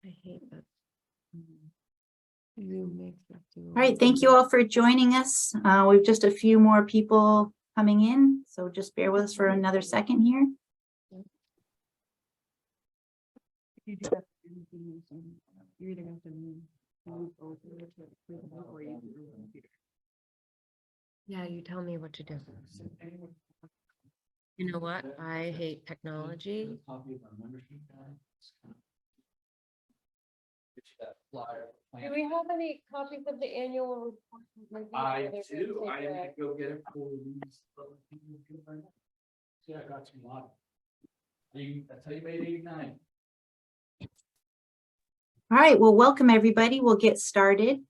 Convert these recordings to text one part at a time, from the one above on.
I hate that. Zoom makes that too. All right, thank you all for joining us. We've just a few more people coming in, so just bear with us for another second here. You do have to do things, you either have to move over to the computer or you can do the computer. Yeah, you tell me what to do. You know what? I hate technology. Do we have any copies of the annual report? I do. I need to go get it for these. Yeah, I got you a lot. That's how you made 89. All right, well, welcome everybody. We'll get started.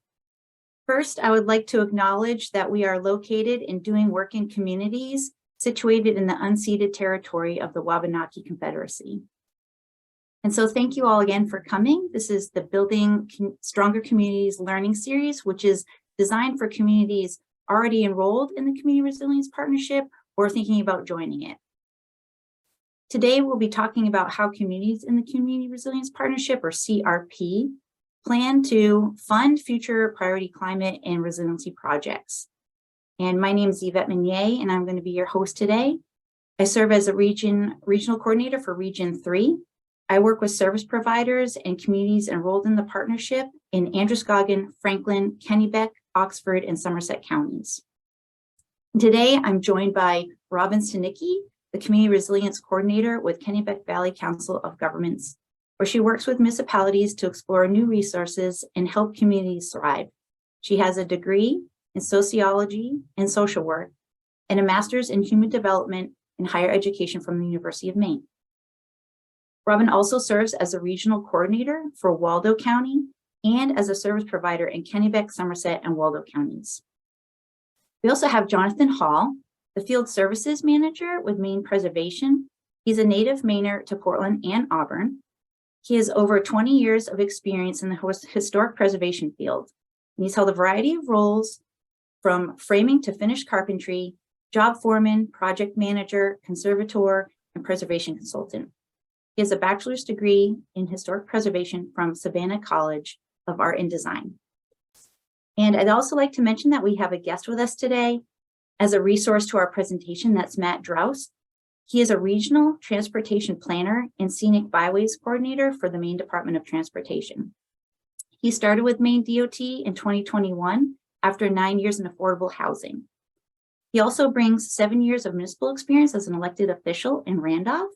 First, I would like to acknowledge that we are located and doing work in communities situated in the unceded territory of the Wabanaki Confederacy. And so thank you all again for coming. This is the Building Stronger Communities Learning Series, which is designed for communities already enrolled in the Community Resilience Partnership or thinking about joining it. Today, we'll be talking about how communities in the Community Resilience Partnership, or CRP, plan to fund future priority climate and resiliency projects. And my name is Yvette Meunier, and I'm going to be your host today. I serve as a regional coordinator for Region 3. I work with service providers and communities enrolled in the partnership in Androscoggin, Franklin, Kennebec, Oxford, and Somerset counties. Today, I'm joined by Robin Stanicki, the Community Resilience Coordinator with Kennebec Valley Council of Governments, where she works with municipalities to explore new resources and help communities thrive. She has a degree in sociology and social work and a master's in human development and higher education from the University of Maine. Robin also serves as a regional coordinator for Waldo County and as a service provider in Kennebec, Somerset, and Waldo counties. We also have Jonathan Hall, the field services manager with Maine Preservation. He's a native Mainer to Portland and Auburn. He has over 20 years of experience in the historic preservation field. And he's held a variety of roles from framing to finished carpentry, job foreman, project manager, conservator, and preservation consultant. He has a bachelor's degree in historic preservation from Savannah College of Art and Design. And I'd also like to mention that we have a guest with us today as a resource to our presentation. That's Matt Drouse. He is a regional transportation planner and scenic byways coordinator for the Maine Department of Transportation. He started with Maine DOT in 2021 after 9 years in affordable housing. He also brings 7 years of municipal experience as an elected official in Randolph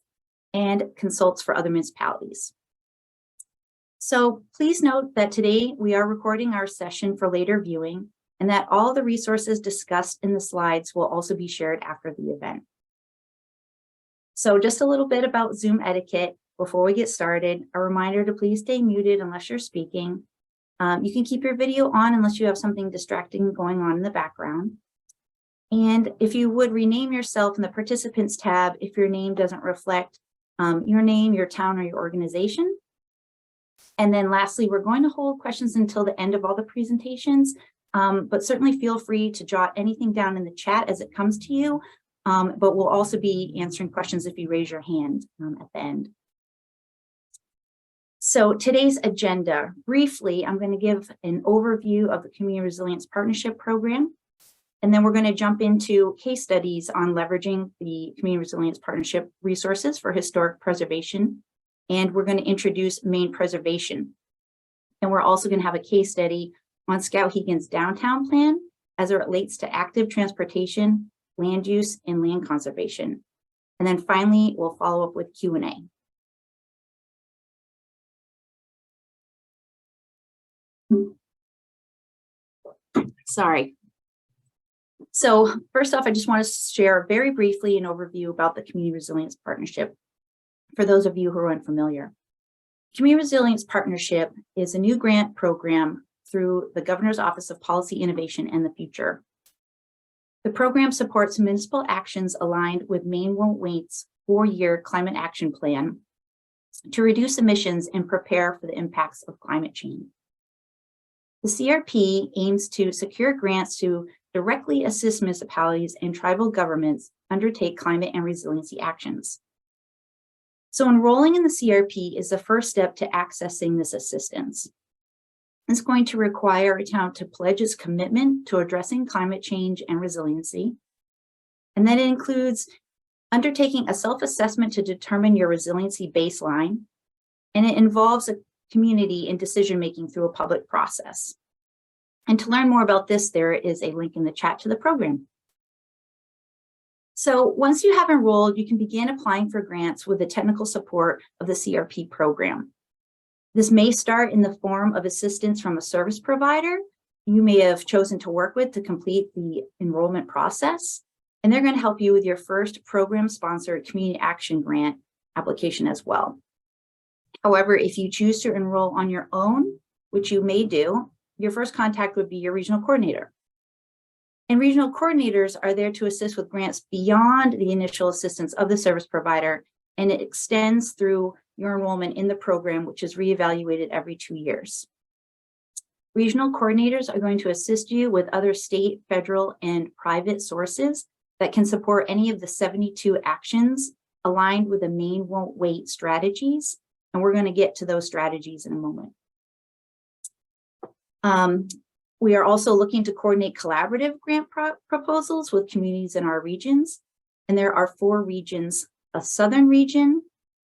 and consults for other municipalities. So please note that today we are recording our session for later viewing, and that all the resources discussed in the slides will also be shared after the event. So just a little bit about Zoom etiquette before we get started. A reminder to please stay muted unless you're speaking. You can keep your video on unless you have something distracting going on in the background. And if you would rename yourself in the participants tab if your name doesn't reflect your name, your town, or your organization. And then lastly, we're going to hold questions until the end of all the presentations, but certainly feel free to jot anything down in the chat as it comes to you, but we'll also be answering questions if you raise your hand at the end. So today's agenda, briefly, I'm going to give an overview of the Community Resilience Partnership Program. And then we're going to jump into case studies on leveraging the Community Resilience Partnership resources for historic preservation. And we're going to introduce Maine Preservation. And we're also going to have a case study on Skowhegan's downtown plan as it relates to active transportation, land use, and land conservation. And then finally, we'll follow up with Q&A. Sorry. So first off, I just want to share very briefly an overview about the Community Resilience Partnership for those of you who are unfamiliar. Community Resilience Partnership is a new grant program through the Governor's Office of Policy Innovation and the Future. The program supports municipal actions aligned with Maine Won't Wait's 4-year climate action plan to reduce emissions and prepare for the impacts of climate change. The CRP aims to secure grants to directly assist municipalities and tribal governments undertake climate and resiliency actions. So enrolling in the CRP is the first step to accessing this assistance. It's going to require a town to pledge its commitment to addressing climate change and resiliency. And then it includes undertaking a self-assessment to determine your resiliency baseline. And it involves a community in decision-making through a public process. And to learn more about this, there is a link in the chat to the program. So once you have enrolled, you can begin applying for grants with the technical support of the CRP program. This may start in the form of assistance from a service provider you may have chosen to work with to complete the enrollment process. And they're going to help you with your first program-sponsored community action grant application as well. However, if you choose to enroll on your own, which you may do, your first contact would be your regional coordinator. And regional coordinators are there to assist with grants beyond the initial assistance of the service provider, and it extends through your enrollment in the program, which is reevaluated every 2 years. Regional coordinators are going to assist you with other state, federal, and private sources that can support any of the 72 actions aligned with the Maine Won't Wait strategies. And we're going to get to those strategies in a moment. We are also looking to coordinate collaborative grant proposals with communities in our regions. And there are 4 regions: a southern region,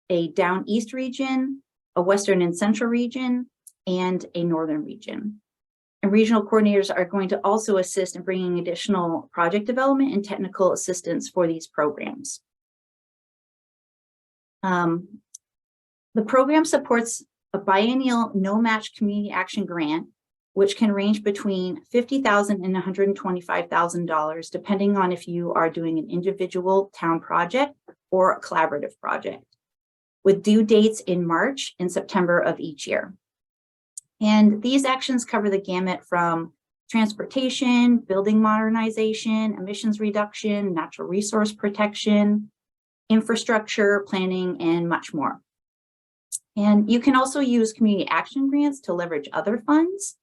a down east region, a western and central region, and a northern region. And regional coordinators are going to also assist in bringing additional project development and technical assistance for these programs. The program supports a biennial no-match community action grant, which can range between $50,000 and $125,000, depending on if you are doing an individual town project or a collaborative project, with due dates in March and September of each year. And these actions cover the gamut from transportation, building modernization, emissions reduction, natural resource protection, infrastructure planning, and much more. And you can also use community action grants to leverage other funds.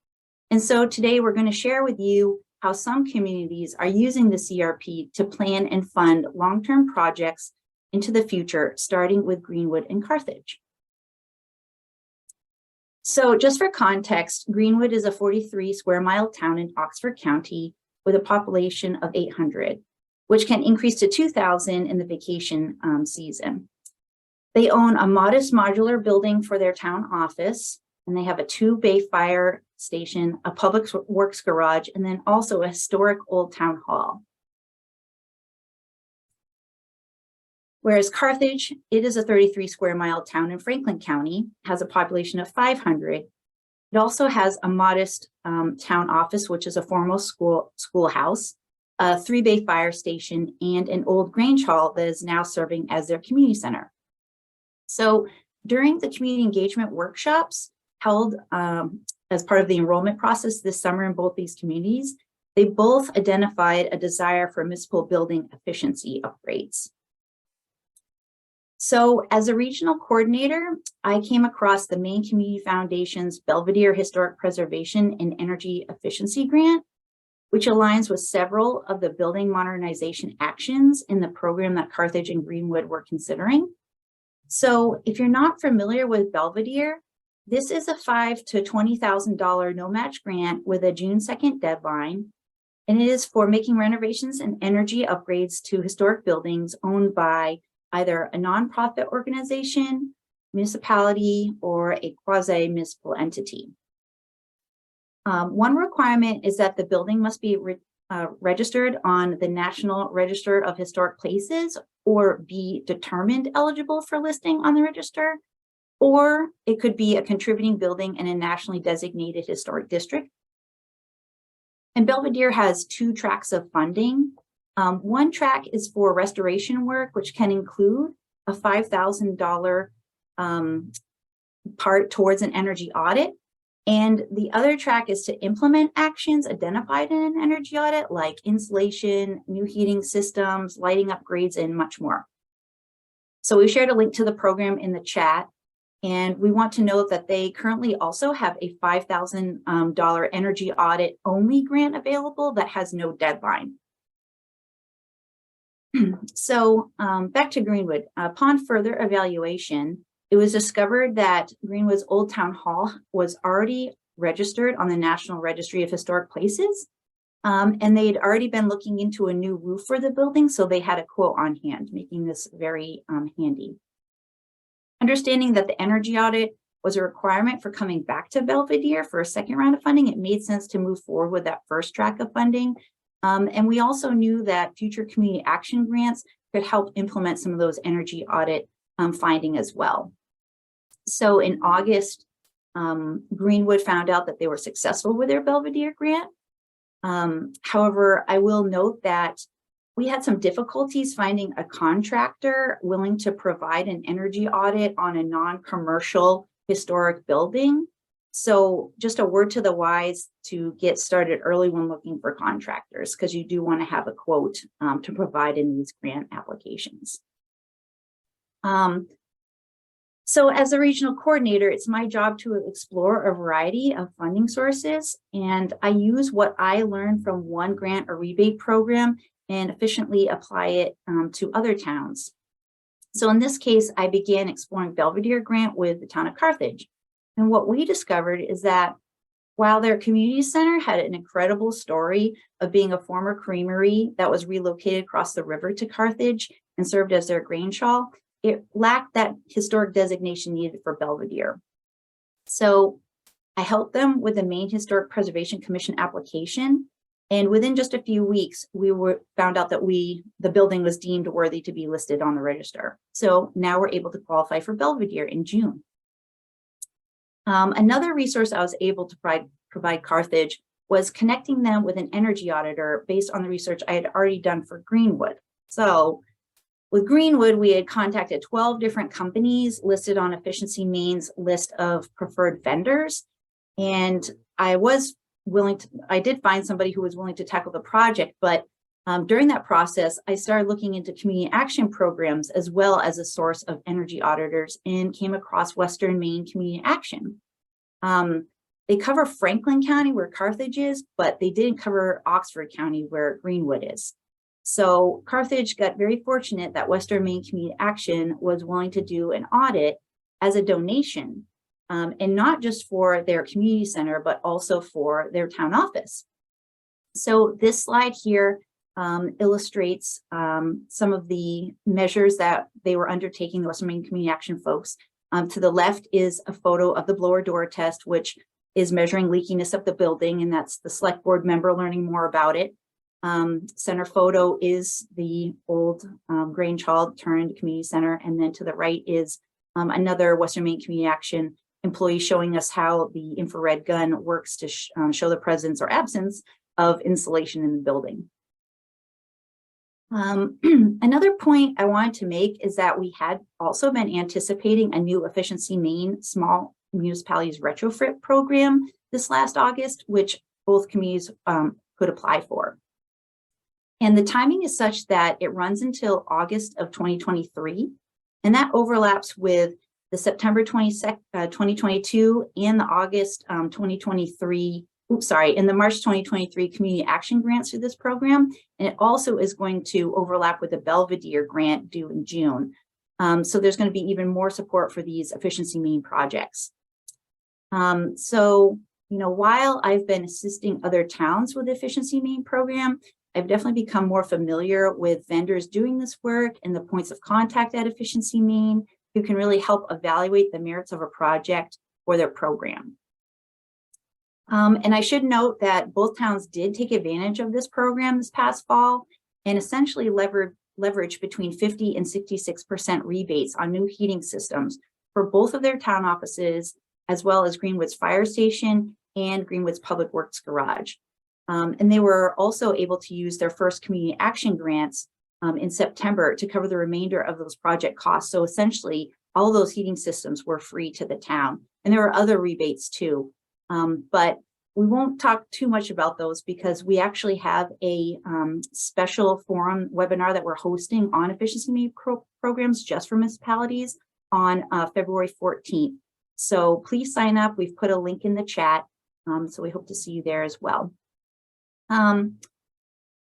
And so today we're going to share with you how some communities are using the CRP to plan and fund long-term projects into the future, starting with Greenwood and Carthage. So just for context, Greenwood is a 43 square mile town in Oxford County with a population of 800, which can increase to 2,000 in the vacation season. They own a modest modular building for their town office, and they have a 2-bay fire station, a public works garage, and then also a historic old town hall. Whereas Carthage, it is a 33 square mile town in Franklin County, has a population of 500. It also has a modest town office, which is a formal schoolhouse, a 3-bay fire station, and an old Grange Hall that is now serving as their community center. So during the community engagement workshops held as part of the enrollment process this summer in both these communities, they both identified a desire for municipal building efficiency upgrades. So as a regional coordinator, I came across the Maine Community Foundation's Belvedere Historic Preservation and Energy Efficiency Grant, which aligns with several of the building modernization actions in the program that Carthage and Greenwood were considering. So if you're not familiar with Belvedere, this is a $5,000 to $20,000 no-match grant with a June 2nd deadline, and it is for making renovations and energy upgrades to historic buildings owned by either a nonprofit organization, municipality, or a quasi-municipal entity. One requirement is that the building must be registered on the National Register of Historic Places or be determined eligible for listing on the register, or it could be a contributing building in a nationally designated historic district. And Belvedere has 2 tracks of funding. One track is for restoration work, which can include a $5,000 part towards an energy audit. And the other track is to implement actions identified in an energy audit, like insulation, new heating systems, lighting upgrades, and much more. So we shared a link to the program in the chat. And we want to note that they currently also have a $5,000 energy audit only grant available that has no deadline. So back to Greenwood. Upon further evaluation, it was discovered that Greenwood's Old Town Hall was already registered on the National Registry of Historic Places. And they'd already been looking into a new roof for the building, so they had a quote on hand, making this very handy. Understanding that the energy audit was a requirement for coming back to Belvedere for a second round of funding, it made sense to move forward with that first track of funding. And we also knew that future community action grants could help implement some of those energy audit finding as well. So in August, Greenwood found out that they were successful with their Belvedere grant. However, I will note that we had some difficulties finding a contractor willing to provide an energy audit on a non-commercial historic building. So just a word to the wise to get started early when looking for contractors, because you do want to have a quote to provide in these grant applications. So as a regional coordinator, it's my job to explore a variety of funding sources, and I use what I learned from one grant or rebate program and efficiently apply it to other towns. So in this case, I began exploring Belvedere grant with the town of Carthage. And what we discovered is that while their community center had an incredible story of being a former creamery that was relocated across the river to Carthage and served as their grain shawl, it lacked that historic designation needed for Belvedere. So I helped them with the Maine Historic Preservation Commission application. And within just a few weeks, we found out that the building was deemed worthy to be listed on the register. So now we're able to qualify for Belvedere in June. Another resource I was able to provide Carthage was connecting them with an energy auditor based on the research I had already done for Greenwood. So with Greenwood, we had contacted 12 different companies listed on Efficiency Maine's list of preferred vendors. And I did find somebody who was willing to tackle the project, but during that process, I started looking into community action programs as well as a source of energy auditors and came across Western Maine Community Action. They cover Franklin County where Carthage is, but they didn't cover Oxford County where Greenwood is. So Carthage got very fortunate that Western Maine Community Action was willing to do an audit as a donation, and not just for their community center, but also for their town office. So this slide here illustrates some of the measures that they were undertaking, the Western Maine Community Action folks. To the left is a photo of the blower door test, which is measuring leakiness of the building, and that's the select board member learning more about it. Center photo is the old grain shawl turned community center, and then to the right is another Western Maine Community Action employee showing us how the infrared gun works to show the presence or absence of insulation in the building. Another point I wanted to make is that we had also been anticipating a new Efficiency Maine small municipalities retrofit program this last August, which both communities could apply for. And the timing is such that it runs until August of 2023, and that overlaps with the September 22nd, 2022 and the August 2023, and the March 2023 community action grants through this program. And it also is going to overlap with the Belvedere grant due in June. So there's going to be even more support for these Efficiency Maine projects. So, while I've been assisting other towns with the Efficiency Maine program, I've definitely become more familiar with vendors doing this work and the points of contact at Efficiency Maine who can really help evaluate the merits of a project or their program. And I should note that both towns did take advantage of this program this past fall and essentially leverage between 50 and 66% rebates on new heating systems for both of their town offices, as well as Greenwood's fire station and Greenwood's Public Works garage. And they were also able to use their first community action grants in September to cover the remainder of those project costs. So essentially, all those heating systems were free to the town. And there were other rebates too. But we won't talk too much about those because we actually have a special forum webinar that we're hosting on Efficiency Maine programs just for municipalities on February 14th. So please sign up. We've put a link in the chat. So we hope to see you there as well.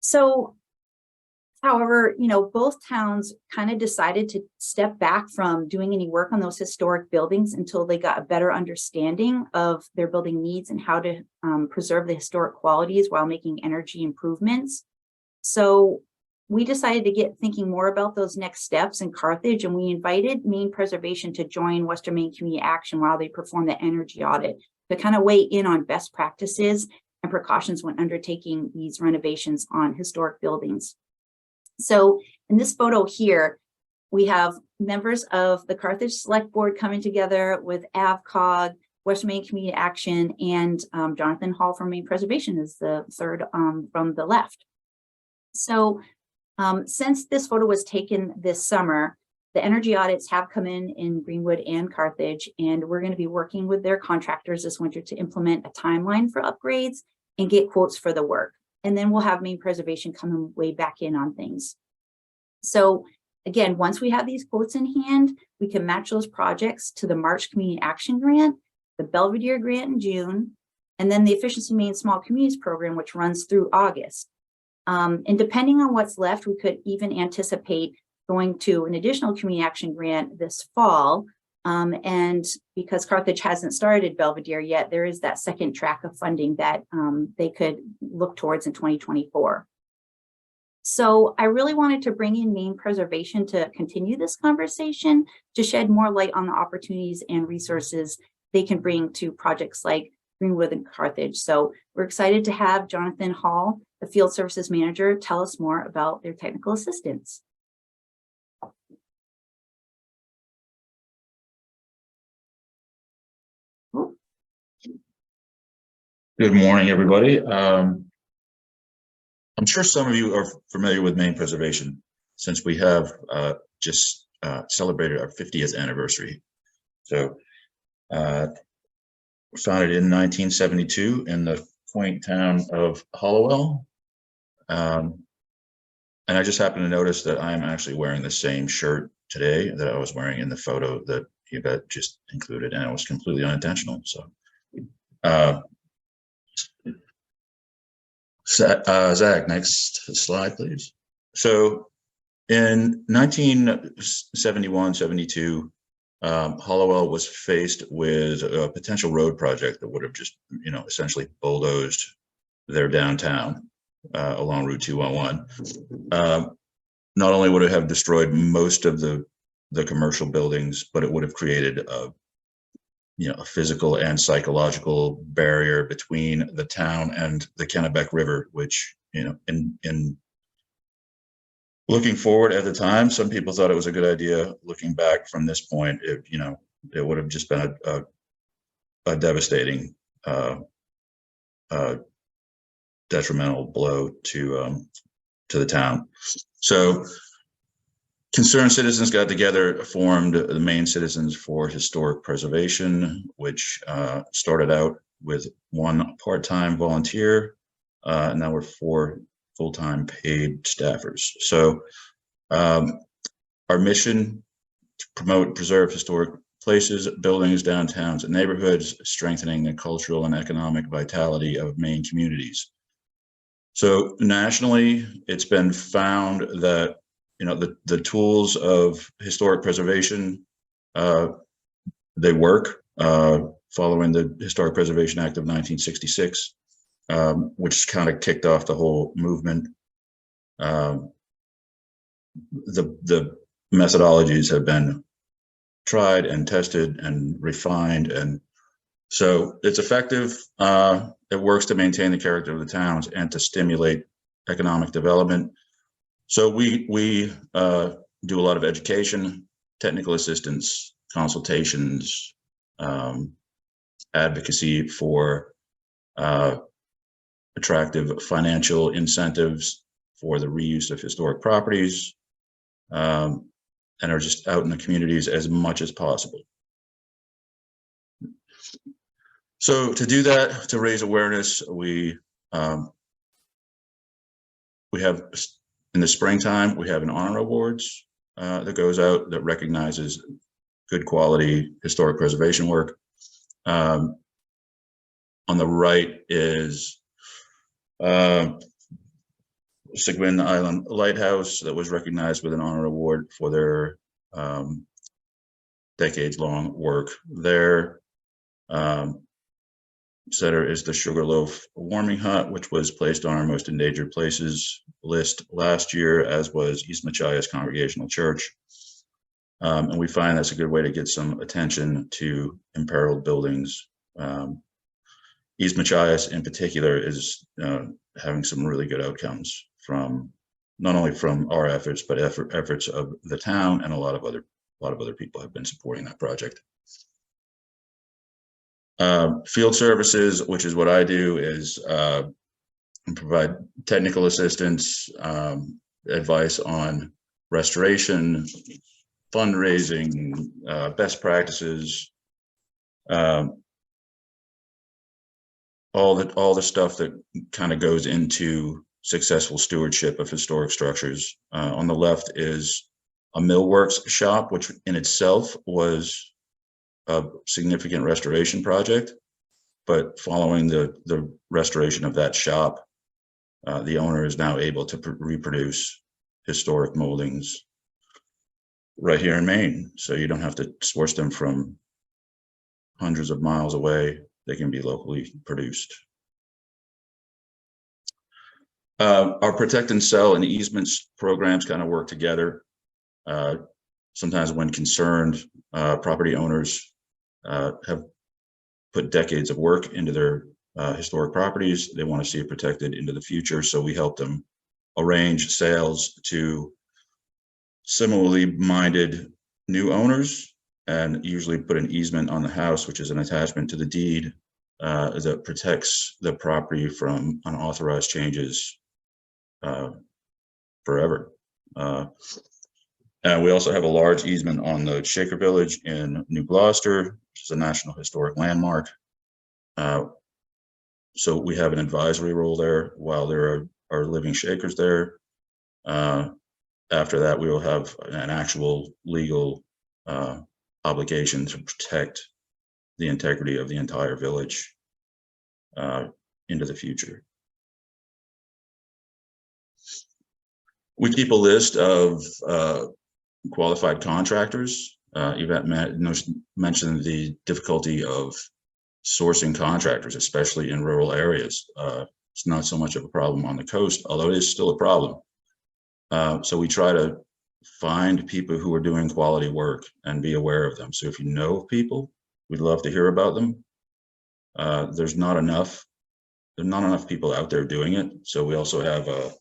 So However, both towns kind of decided to step back from doing any work on those historic buildings until they got a better understanding of their building needs and how to preserve the historic qualities while making energy improvements. So we decided to get thinking more about those next steps in Carthage, and we invited Maine Preservation to join Western Maine Community Action while they perform the energy audit to kind of weigh in on best practices and precautions when undertaking these renovations on historic buildings. So in this photo here, we have members of the Carthage Select Board coming together with AvCog, Western Maine Community Action, and Jonathan Hall from Maine Preservation is the third from the left. So since this photo was taken this summer, the energy audits have come in Greenwood and Carthage, and we're going to be working with their contractors this winter to implement a timeline for upgrades and get quotes for the work. And then we'll have Maine Preservation come and weigh back in on things. So again, once we have these quotes in hand, we can match those projects to the March Community Action Grant, the Belvedere Grant in June, and then the Efficiency Maine Small Communities Program, which runs through August. And depending on what's left, we could even anticipate going to an additional community action grant this fall. And because Carthage hasn't started Belvedere yet, there is that second track of funding that they could look towards in 2024. So I really wanted to bring in Maine Preservation to continue this conversation, to shed more light on the opportunities and resources they can bring to projects like Greenwood and Carthage. So we're excited to have Jonathan Hall, the Field Services Manager, tell us more about their technical assistance. Good morning, everybody. I'm sure some of you are familiar with Maine Preservation, since we have just celebrated our 50th anniversary. So founded in 1972 in the quaint town of Hollowell. And I just happened to notice that I'm actually wearing the same shirt today that I was wearing in the photo that Yvette just included, and it was completely unintentional. So Zach, next slide, please. So in 1971-72, Hollowell was faced with a potential road project that would have just, essentially bulldozed their downtown along Route 211. Not only would it have destroyed most of the commercial buildings, but it would have created a physical and psychological barrier between the town and the Kennebec River, which, in looking forward at the time, some people thought it was a good idea. Looking back from this point, it would have just been a devastating, detrimental blow to the town. So concerned citizens got together, formed the Maine Citizens for Historic Preservation, which started out with one part-time volunteer, and now we're 4 full-time paid staffers. So our mission: to promote, preserve historic places, buildings, downtowns, and neighborhoods, strengthening the cultural and economic vitality of Maine communities. So nationally, it's been found that the tools of historic preservation, they work, following the Historic Preservation Act of 1966, which kind of kicked off the whole movement. The methodologies have been tried and tested and refined, and so it's effective. It works to maintain the character of the towns and to stimulate economic development. So we do a lot of education, technical assistance, consultations, advocacy for attractive financial incentives for the reuse of historic properties, and are just out in the communities as much as possible. So to do that, to raise awareness, we have, in the springtime, we have an honor awards that goes out that recognizes good quality historic preservation work. On the right is Seguin Island Lighthouse that was recognized with an honor award for their decades-long work there. Center is the Sugarloaf Warming Hut, which was placed on our most endangered places list last year, as was East Machias Congregational Church. And we find that's a good way to get some attention to imperiled buildings. East Machias in particular is having some really good outcomes from not only from our efforts, but efforts of the town, and a lot of other people have been supporting that project. Field services, which is what I do, is provide technical assistance, advice on restoration, fundraising, best practices, all the stuff that kind of goes into successful stewardship of historic structures. On the left is a millworks shop, which in itself was a significant restoration project, but following the restoration of that shop, the owner is now able to reproduce historic moldings right here in Maine. So you don't have to source them from hundreds of miles away. They can be locally produced. Our protect and sell and easements programs kind of work together. Sometimes when concerned, property owners have put decades of work into their historic properties. They want to see it protected into the future. So we help them arrange sales to similarly minded new owners, and usually put an easement on the house, which is an attachment to the deed that protects the property from unauthorized changes forever. And we also have a large easement on the Shaker Village in New Gloucester, which is a National Historic Landmark. So we have an advisory role there while there are living Shakers there. After that, we will have an actual legal obligation to protect the integrity of the entire village into the future. We keep a list of qualified contractors. Yvette mentioned the difficulty of sourcing contractors, especially in rural areas. It's not so much of a problem on the coast, although it is still a problem. So we try to find people who are doing quality work and be aware of them. So if you know of people, we'd love to hear about them. There's not enough people out there doing it. So we also have a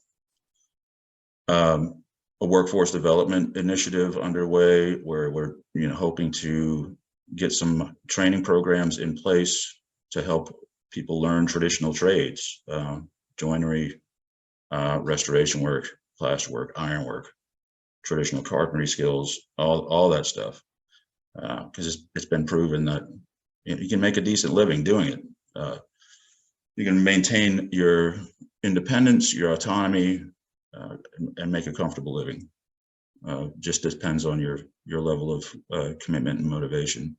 workforce development initiative underway where we're hoping to get some training programs in place to help people learn traditional trades, joinery, restoration work, plasterwork, ironwork, traditional carpentry skills, all that stuff, because it's been proven that you can make a decent living doing it. You can maintain your independence, your autonomy, and make a comfortable living. Just depends on your level of commitment and motivation.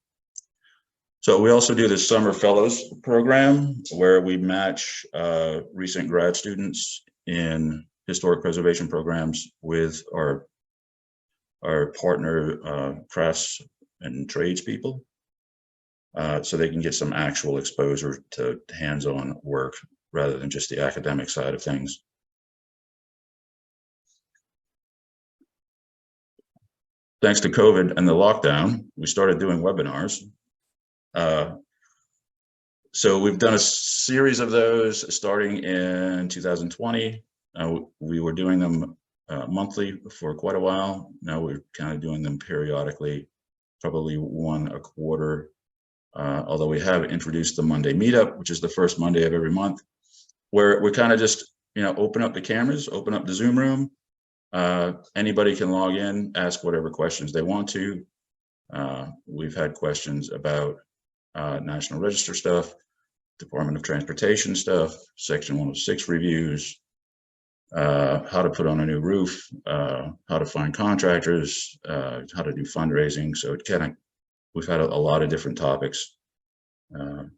So we also do this summer fellows program where we match recent grad students in historic preservation programs with our partner crafts and trades people, so they can get some actual exposure to hands-on work rather than just the academic side of things. Thanks to COVID and the lockdown, we started doing webinars. So we've done a series of those starting in 2020. We were doing them monthly for quite a while. Now we're kind of doing them periodically, probably one a quarter. Although we have introduced the Monday meetup, which is the first Monday of every month, where we kind of just, open up the cameras, open up the Zoom room. Anybody can log in, ask whatever questions they want to. We've had questions about National Register stuff, Department of Transportation stuff, Section 106 reviews, how to put on a new roof, how to find contractors, how to do fundraising. So we've had a lot of different topics, and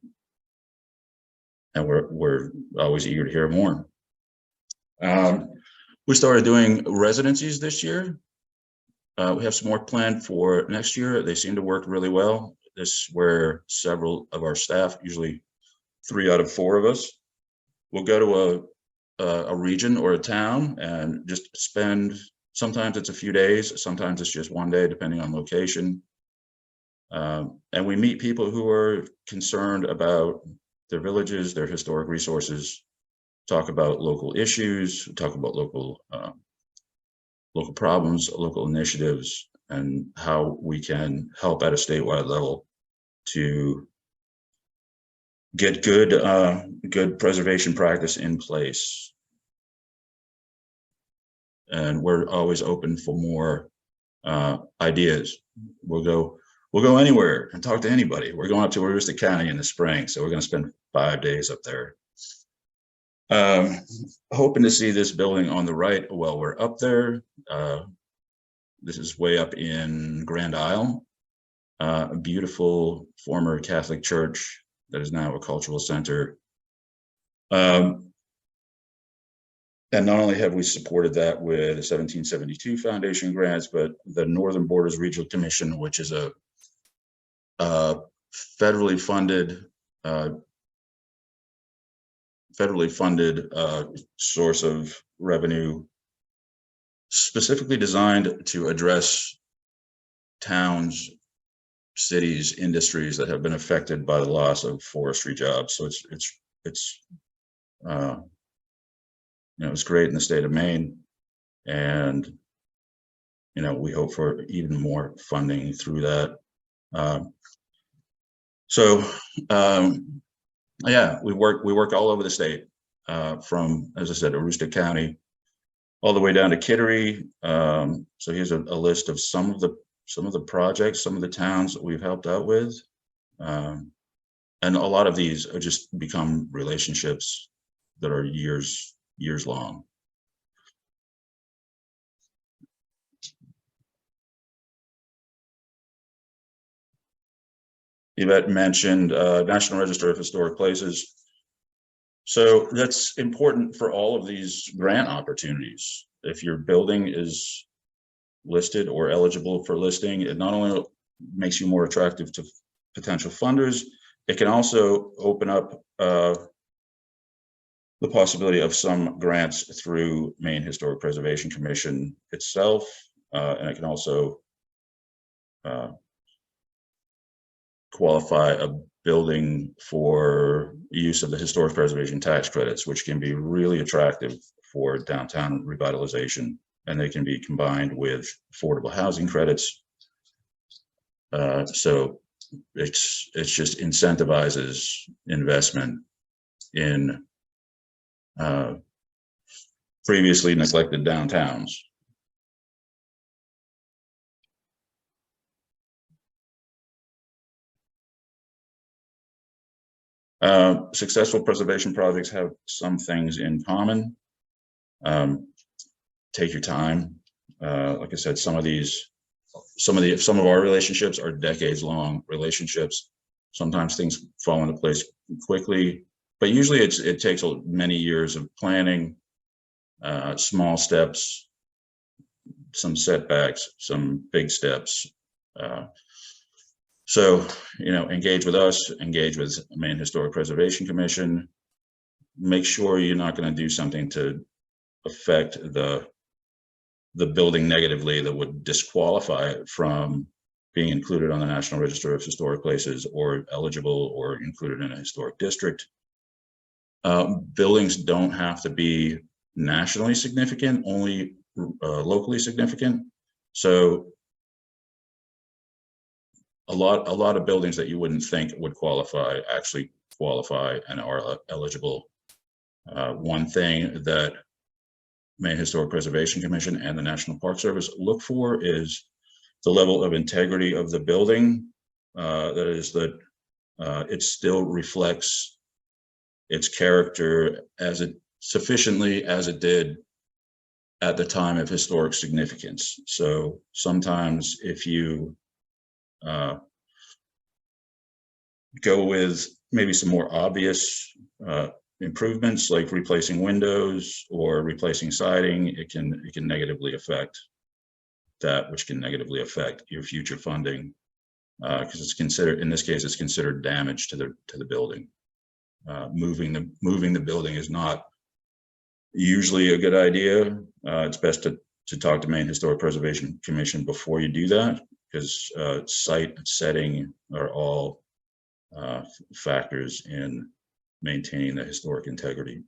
we're always eager to hear more. We started doing residencies this year. We have some more planned for next year. They seem to work really well. This is where several of our staff, usually 3 out of 4 of us, will go to a region or a town and just spend, sometimes it's a few days, sometimes it's just 1 day, depending on location. And we meet people who are concerned about their villages, their historic resources, talk about local issues, talk about local problems, local initiatives, and how we can help at a statewide level to get good preservation practice in place. And we're always open for more ideas. We'll go anywhere and talk to anybody. We're going up to Aroostook County in the spring, so we're going to spend 5 days up there. Hoping to see this building on the right while we're up there. This is way up in Grand Isle, a beautiful former Catholic church that is now a cultural center. And not only have we supported that with the 1772 Foundation grants, but the Northern Borders Regional Commission, which is a federally funded source of revenue, specifically designed to address towns, cities, industries that have been affected by the loss of forestry jobs. So it's it's great in the state of Maine, and we hope for even more funding through that. Yeah, we work all over the state, from, as I said, Aroostook County all the way down to Kittery. So here's a list of some of the projects, some of the towns that we've helped out with, and a lot of these are just become relationships that are years long. Yvette mentioned National Register of Historic Places. So that's important for all of these grant opportunities. If your building is listed or eligible for listing, it not only makes you more attractive to potential funders, it can also open up the possibility of some grants through Maine Historic Preservation Commission itself, and it can also qualify a building for use of the historic preservation tax credits, which can be really attractive for downtown revitalization, and they can be combined with affordable housing credits. So it's just incentivizes investment in previously neglected downtowns. Successful preservation projects have some things in common. Take your time. Like I said, some of our relationships are decades-long relationships. Sometimes things fall into place quickly, but usually it takes many years of planning, small steps, some setbacks, some big steps. So, engage with us, engage with Maine Historic Preservation Commission. Make sure you're not going to do something to affect the building negatively that would disqualify it from being included on the National Register of Historic Places or eligible or included in a historic district. Buildings don't have to be nationally significant, only locally significant. So a lot of buildings that you wouldn't think would qualify actually qualify and are eligible. One thing that Maine Historic Preservation Commission and the National Park Service look for is the level of integrity of the building. That is that it still reflects its character sufficiently as it did at the time of historic significance. So sometimes if you go with maybe some more obvious improvements like replacing windows or replacing siding, it can negatively affect that, which can negatively affect your future funding, because it's considered, in this case, it's considered damage to the building. Moving the building is not usually a good idea. It's best to talk to Maine Historic Preservation Commission before you do that, because site setting are all factors in maintaining the historic integrity.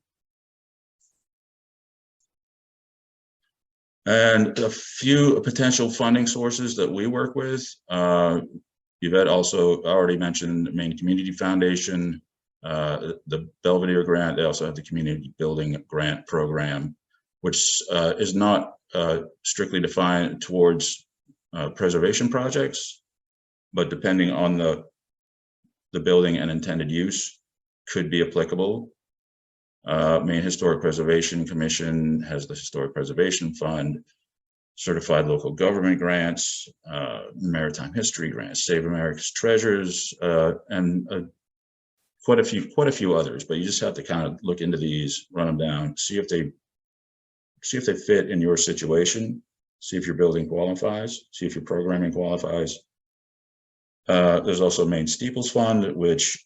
And a few potential funding sources that we work with. Yvette also already mentioned Maine Community Foundation, the Belvedere grant. They also have the Community Building Grant Program, which is not strictly defined towards preservation projects, but depending on the building and intended use, could be applicable. Maine Historic Preservation Commission has the Historic Preservation Fund, certified local government grants, maritime history grants, Save America's Treasures, and quite a few others. But you just have to kind of look into these, run them down, see if they fit in your situation, see if your building qualifies, see if your programming qualifies. There's also Maine Steeples Fund, which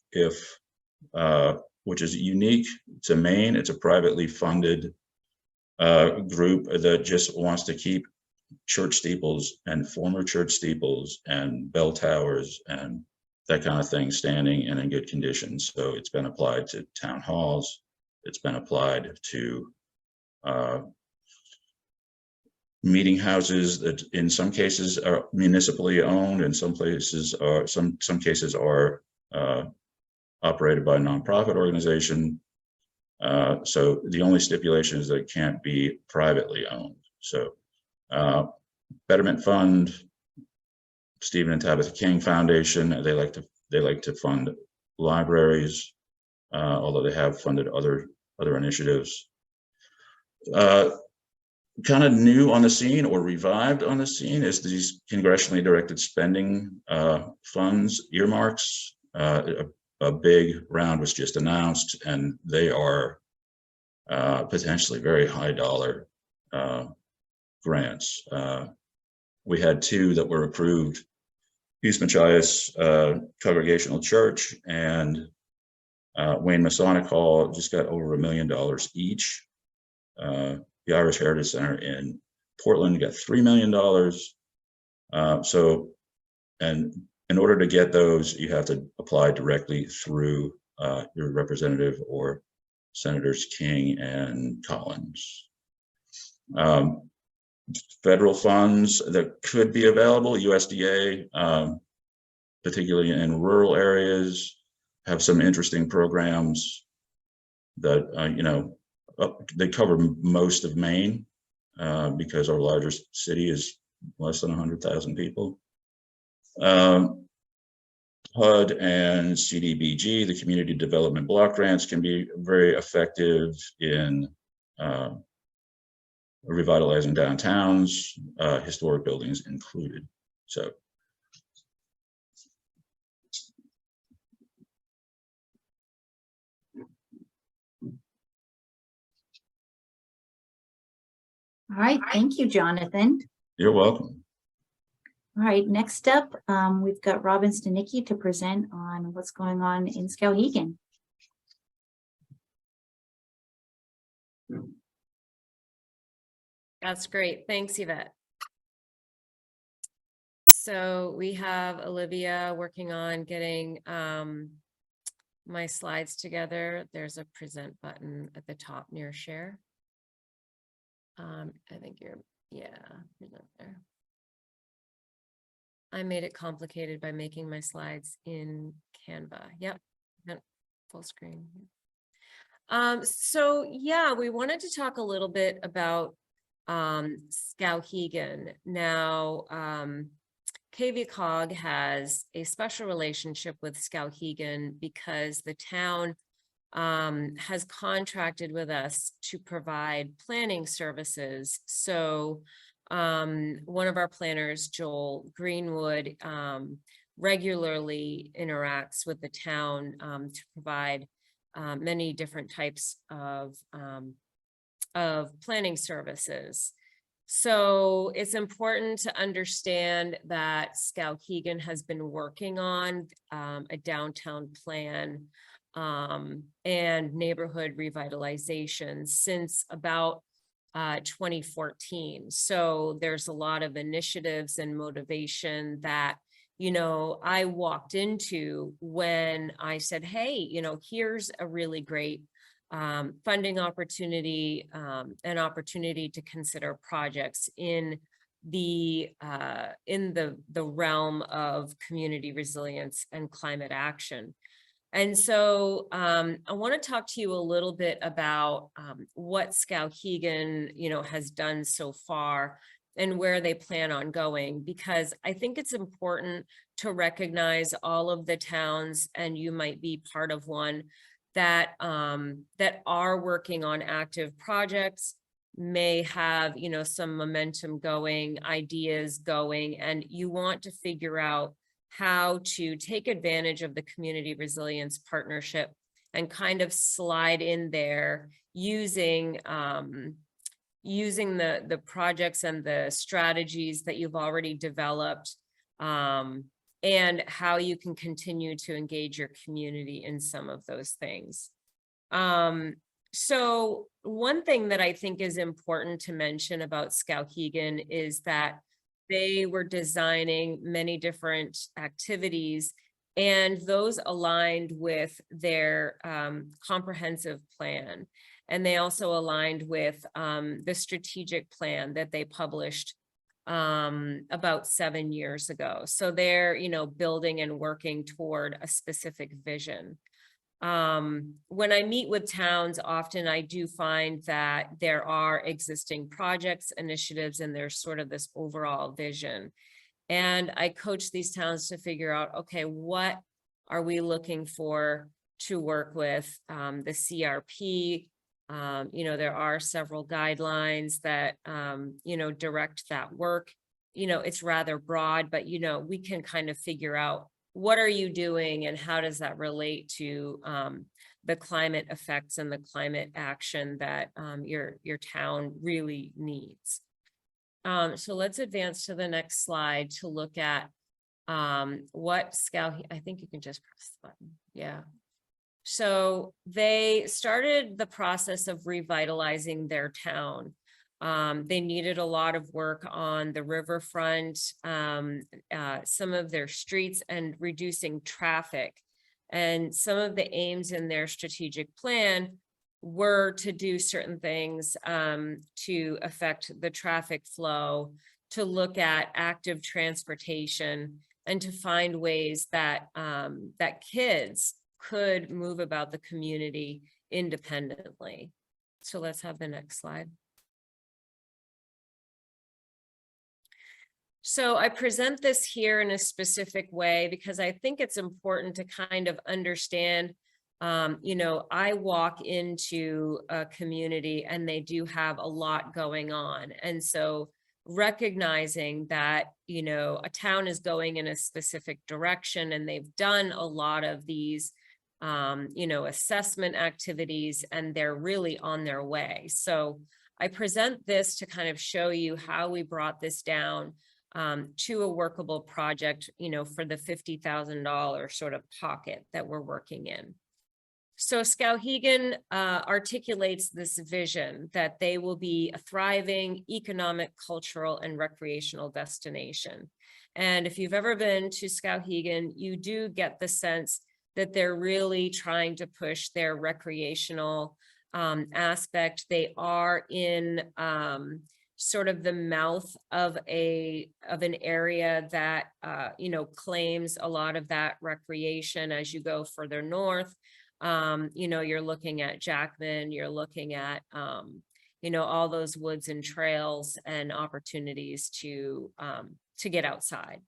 is unique to Maine. It's a privately funded group that just wants to keep church steeples and former church steeples and bell towers and that kind of thing standing and in good condition. So it's been applied to town halls. It's been applied to meeting houses that in some cases are municipally owned, and some places are some cases are operated by a nonprofit organization. So the only stipulation is that it can't be privately owned. So Betterment Fund, Stephen and Tabitha King Foundation, they like to fund libraries, although they have funded other initiatives. Kind of new on the scene or revived on the scene is these congressionally directed spending funds, earmarks. A big round was just announced, and they are potentially very high dollar grants. We had two that were approved: East Machias Congregational Church and Wayne Masonic Hall just got over $1 million each. The Irish Heritage Center in Portland got $3 million. So, and in order to get those, you have to apply directly through your representative or Senators King and Collins. Federal funds that could be available, USDA, particularly in rural areas, have some interesting programs that, they cover most of Maine because our largest city is less than 100,000 people. HUD and CDBG, the Community Development Block Grants, can be very effective in revitalizing downtowns, historic buildings included. So. All right, thank you, Jonathan. You're welcome. All right, next up, we've got Robin Stanicki to present on what's going on in Skowhegan. That's great. Thanks, Yvette. So we have Olivia working on getting my slides together. There's a present button at the top near share. I think present there. I made it complicated by making my slides in Canva. Yep, full screen. So yeah, we wanted to talk a little bit about Skowhegan. Now, KVCOG has a special relationship with Skowhegan because the town has contracted with us to provide planning services. So one of our planners, Joel Greenwood, regularly interacts with the town to provide many different types of planning services. So it's important to understand that Skowhegan has been working on a downtown plan and neighborhood revitalization since about 2014. So there's a lot of initiatives and motivation that, you know, I walked into when I said, hey, you know, here's a really great funding opportunity, an opportunity to consider projects in the realm of community resilience and climate action. And so I want to talk to you a little bit about what Skowhegan, you know, has done so far and where they plan on going, because I think it's important to recognize all of the towns, and you might be part of one, that that are working on active projects, may have, you know, some momentum going, ideas going, and you want to figure out how to take advantage of the community resilience partnership and kind of slide in there using the projects and the strategies that you've already developed, and how you can continue to engage your community in some of those things. So one thing that I think is important to mention about Skowhegan is that they were designing many different activities, and those aligned with their comprehensive plan. And they also aligned with the strategic plan that they published about 7 years ago. So they're, you know, building and working toward a specific vision. When I meet with towns, often I do find that there are existing projects, initiatives, and there's sort of this overall vision. And I coach these towns to figure out, okay, what are we looking for to work with the CRP? You know, there are several guidelines that, you know, direct that work. You know, it's rather broad, but, you know, we can kind of figure out, what are you doing and how does that relate to the climate effects and the climate action that your town really needs. So let's advance to the next slide to look at what I think you can just press the button. Yeah. So they started the process of revitalizing their town. They needed a lot of work on the riverfront, some of their streets, and reducing traffic. And some of the aims in their strategic plan were to do certain things to affect the traffic flow, to look at active transportation, and to find ways that that kids could move about the community independently. So let's have the next slide. So I present this here in a specific way because I think it's important to kind of understand, you know, I walk into a community and they do have a lot going on. And so recognizing that, you know, a town is going in a specific direction and they've done a lot of these, you know, assessment activities, and they're really on their way. So I present this to kind of show you how we brought this down to a workable project, you know, for the $50,000 sort of pocket that we're working in. So Skowhegan articulates this vision that they will be a thriving economic, cultural, and recreational destination. And if you've ever been to Skowhegan, you do get the sense that they're really trying to push their recreational aspect. They are in sort of the mouth of an area that you know, claims a lot of that recreation. As you go further north, you know, you're looking at Jackman, you're looking at you know, all those woods and trails and opportunities to get outside.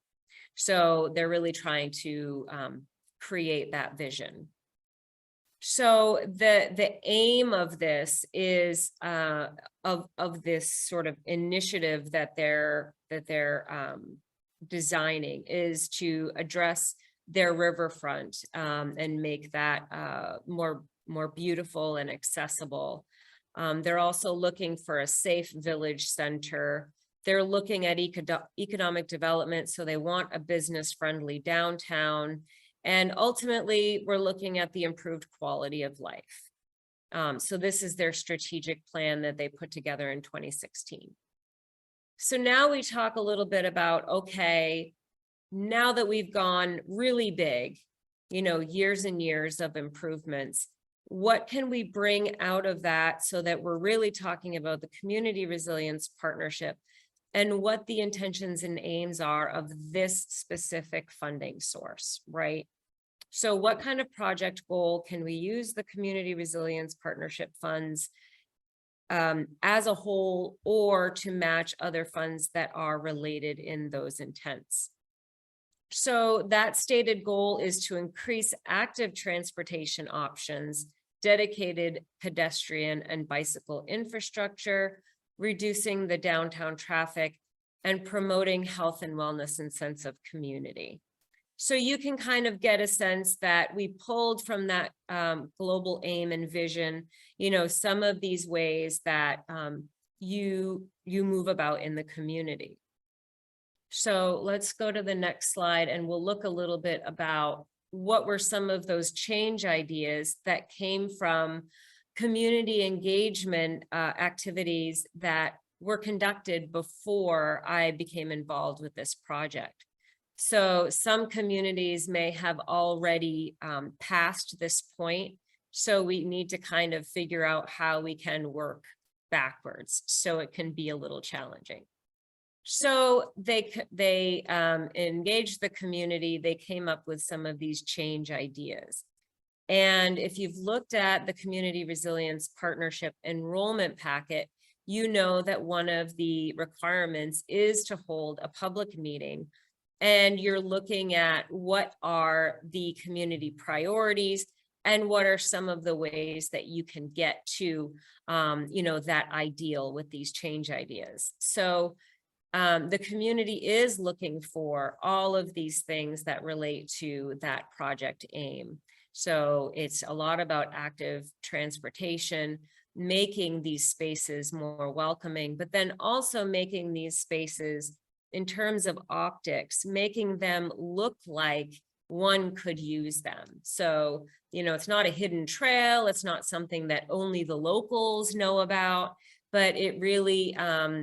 So they're really trying to create that vision. So the aim of this is of this sort of initiative that they're designing is to address their riverfront and make that more more beautiful and accessible. They're also looking for a safe village center. They're looking at economic development, so they want a business-friendly downtown. And ultimately, we're looking at the improved quality of life. So this is their strategic plan that they put together in 2016. So now we talk a little bit about, okay, now that we've gone really big, you know, years and years of improvements, what can we bring out of that so that we're really talking about the community resilience partnership and what the intentions and aims are of this specific funding source, right? So what kind of project goal can we use the community resilience partnership funds as a whole, or to match other funds that are related in those intents? So that stated goal is to increase active transportation options, dedicated pedestrian and bicycle infrastructure, reducing the downtown traffic, and promoting health and wellness and sense of community. So you can kind of get a sense that we pulled from that global aim and vision, you know, some of these ways that you move about in the community. So let's go to the next slide and we'll look a little bit about what were some of those change ideas that came from community engagement activities that were conducted before I became involved with this project. So some communities may have already passed this point. So we need to kind of figure out how we can work backwards. So it can be a little challenging. So they engaged the community. They came up with some of these change ideas. And if you've looked at the Community Resilience Partnership enrollment packet, you know that one of the requirements is to hold a public meeting. And you're looking at what are the community priorities and what are some of the ways that you can get to, you know, that ideal with these change ideas. So the community is looking for all of these things that relate to that project aim. So it's a lot about active transportation, making these spaces more welcoming, but then also making these spaces in terms of optics, making them look like one could use them. So, you know, it's not a hidden trail. It's not something that only the locals know about, but it really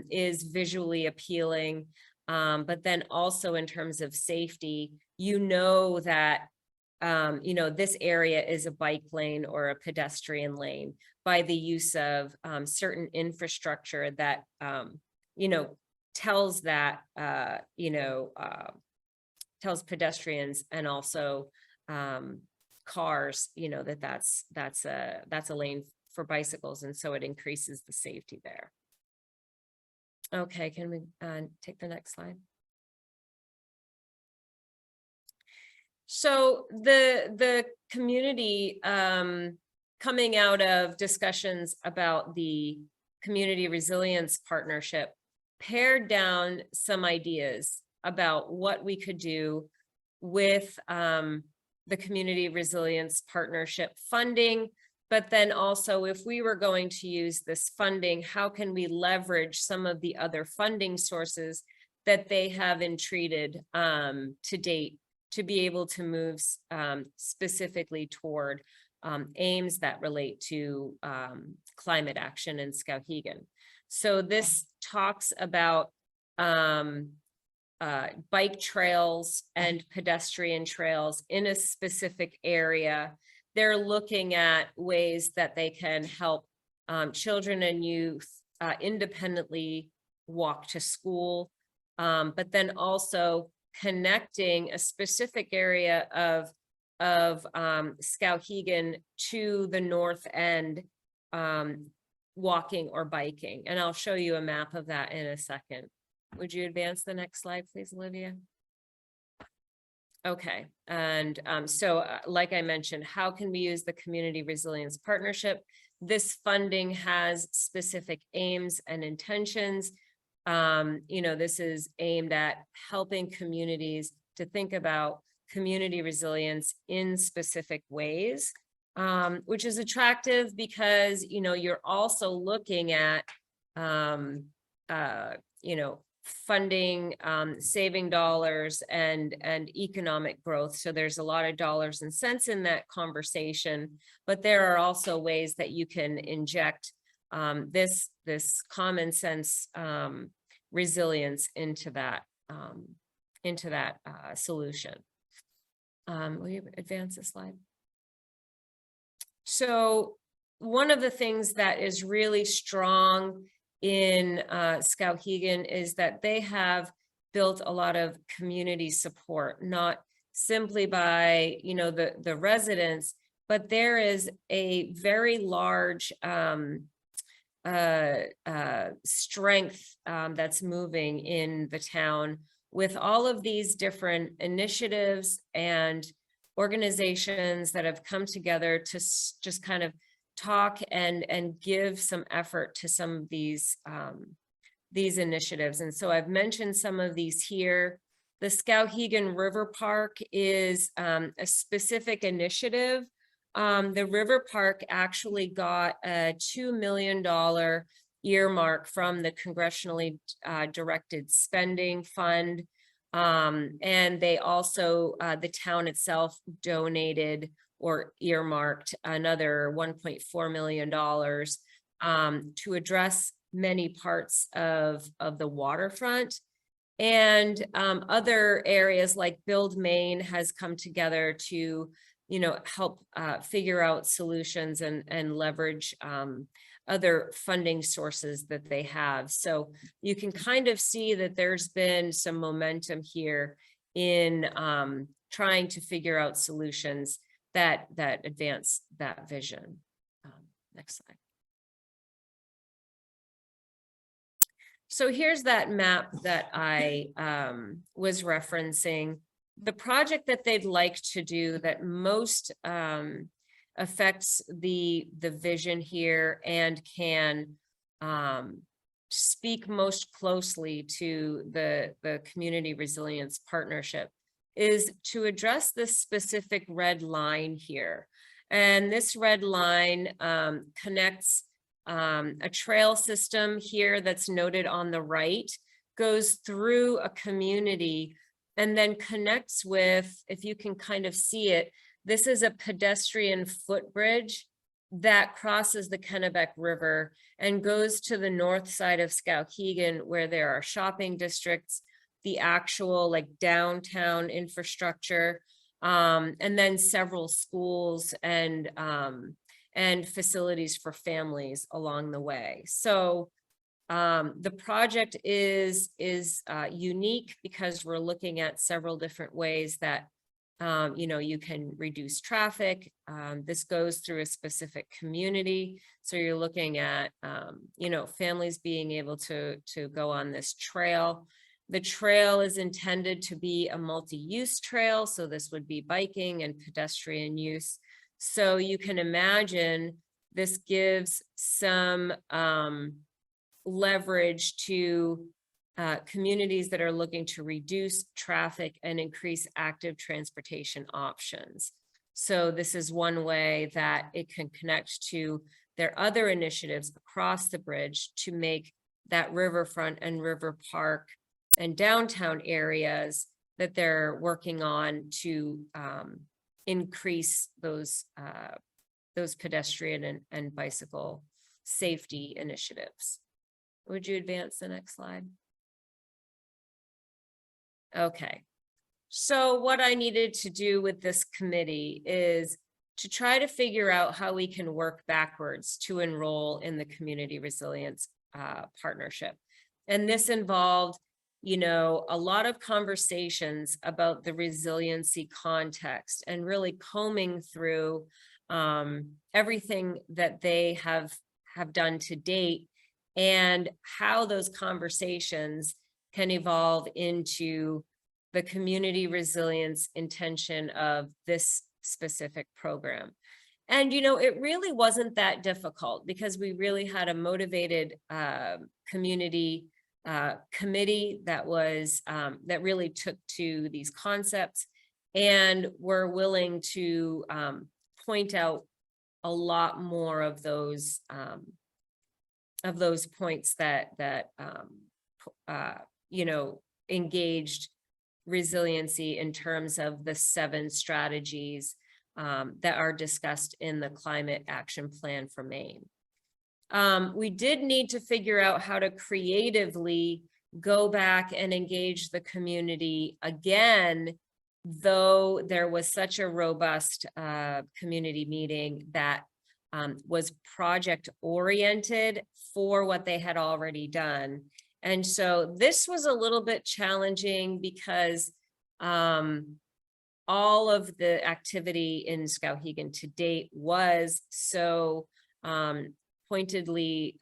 is visually appealing. But then also in terms of safety, you know that, you know, this area is a bike lane or a pedestrian lane by the use of certain infrastructure that, you know, tells that, you know, tells pedestrians and also cars, you know, that's a lane for bicycles, and so it increases the safety there. Okay, can we take the next slide? So the community coming out of discussions about the Community Resilience Partnership pared down some ideas about what we could do with the Community Resilience Partnership funding, but then also if we were going to use this funding, how can we leverage some of the other funding sources that they have entreated to date to be able to move specifically toward aims that relate to climate action in Skowhegan. So this talks about bike trails and pedestrian trails in a specific area. They're looking at ways that they can help children and youth independently walk to school, but then also connecting a specific area of Skowhegan to the north end, walking or biking. And I'll show you a map of that in a second. Would you advance the next slide, please, Olivia? Okay, and so like I mentioned, how can we use the Community Resilience Partnership? This funding has specific aims and intentions. You know, this is aimed at helping communities to think about community resilience in specific ways. which is attractive because, you know, you're also looking at, you know, funding, saving dollars and economic growth. So there's a lot of dollars and cents in that conversation, but there are also ways that you can inject this common sense resilience into that solution. Will you advance the slide? So one of the things that is really strong in Skowhegan is that they have built a lot of community support, not simply by, you know, the residents, but there is a very large strength that's moving in the town with all of these different initiatives and organizations that have come together to just kind of talk and give some effort to some of these initiatives. And so I've mentioned some of these here. The Skowhegan River Park is a specific initiative. The River Park actually got a $2 million earmark from the congressionally directed spending fund. And they also, the town itself donated or earmarked another $1.4 million to address many parts of the waterfront. And other areas like Build Maine has come together to, you know, help figure out solutions and leverage other funding sources that they have. So you can kind of see that there's been some momentum here in trying to figure out solutions that advance that vision. Next slide. So here's that map that I was referencing. The project that they'd like to do that most affects the vision here and can speak most closely to the Community Resilience Partnership is to address this specific red line here. And this red line connects a trail system here that's noted on the right, goes through a community and then connects with, if you can kind of see it, this is a pedestrian footbridge that crosses the Kennebec River and goes to the north side of Skowhegan, where there are shopping districts, the actual like downtown infrastructure, and then several schools and facilities for families along the way. So the project is unique because we're looking at several different ways that you know, you can reduce traffic. This goes through a specific community. So you're looking at, you know, families being able to go on this trail. The trail is intended to be a multi-use trail. So this would be biking and pedestrian use. So you can imagine this gives some leverage to communities that are looking to reduce traffic and increase active transportation options. So this is one way that it can connect to their other initiatives across the bridge to make that riverfront and river park and downtown areas that they're working on to increase those pedestrian and bicycle safety initiatives. Would you advance the next slide? Okay, so what I needed to do with this committee is to try to figure out how we can work backwards to enroll in the Community Resilience Partnership. And this involved, you know, a lot of conversations about the resiliency context and really combing through everything that they have done to date and how those conversations can evolve into the community resilience intention of this specific program. And, you know, it really wasn't that difficult because we really had a motivated community committee that was, that really took to these concepts and were willing to point out a lot more of those points that you know, engaged resiliency in terms of the 7 strategies that are discussed in the climate action plan for Maine. We did need to figure out how to creatively go back and engage the community again, though there was such a robust community meeting that was project oriented for what they had already done. And so this was a little bit challenging because all of the activity in Skowhegan to date was so pointedly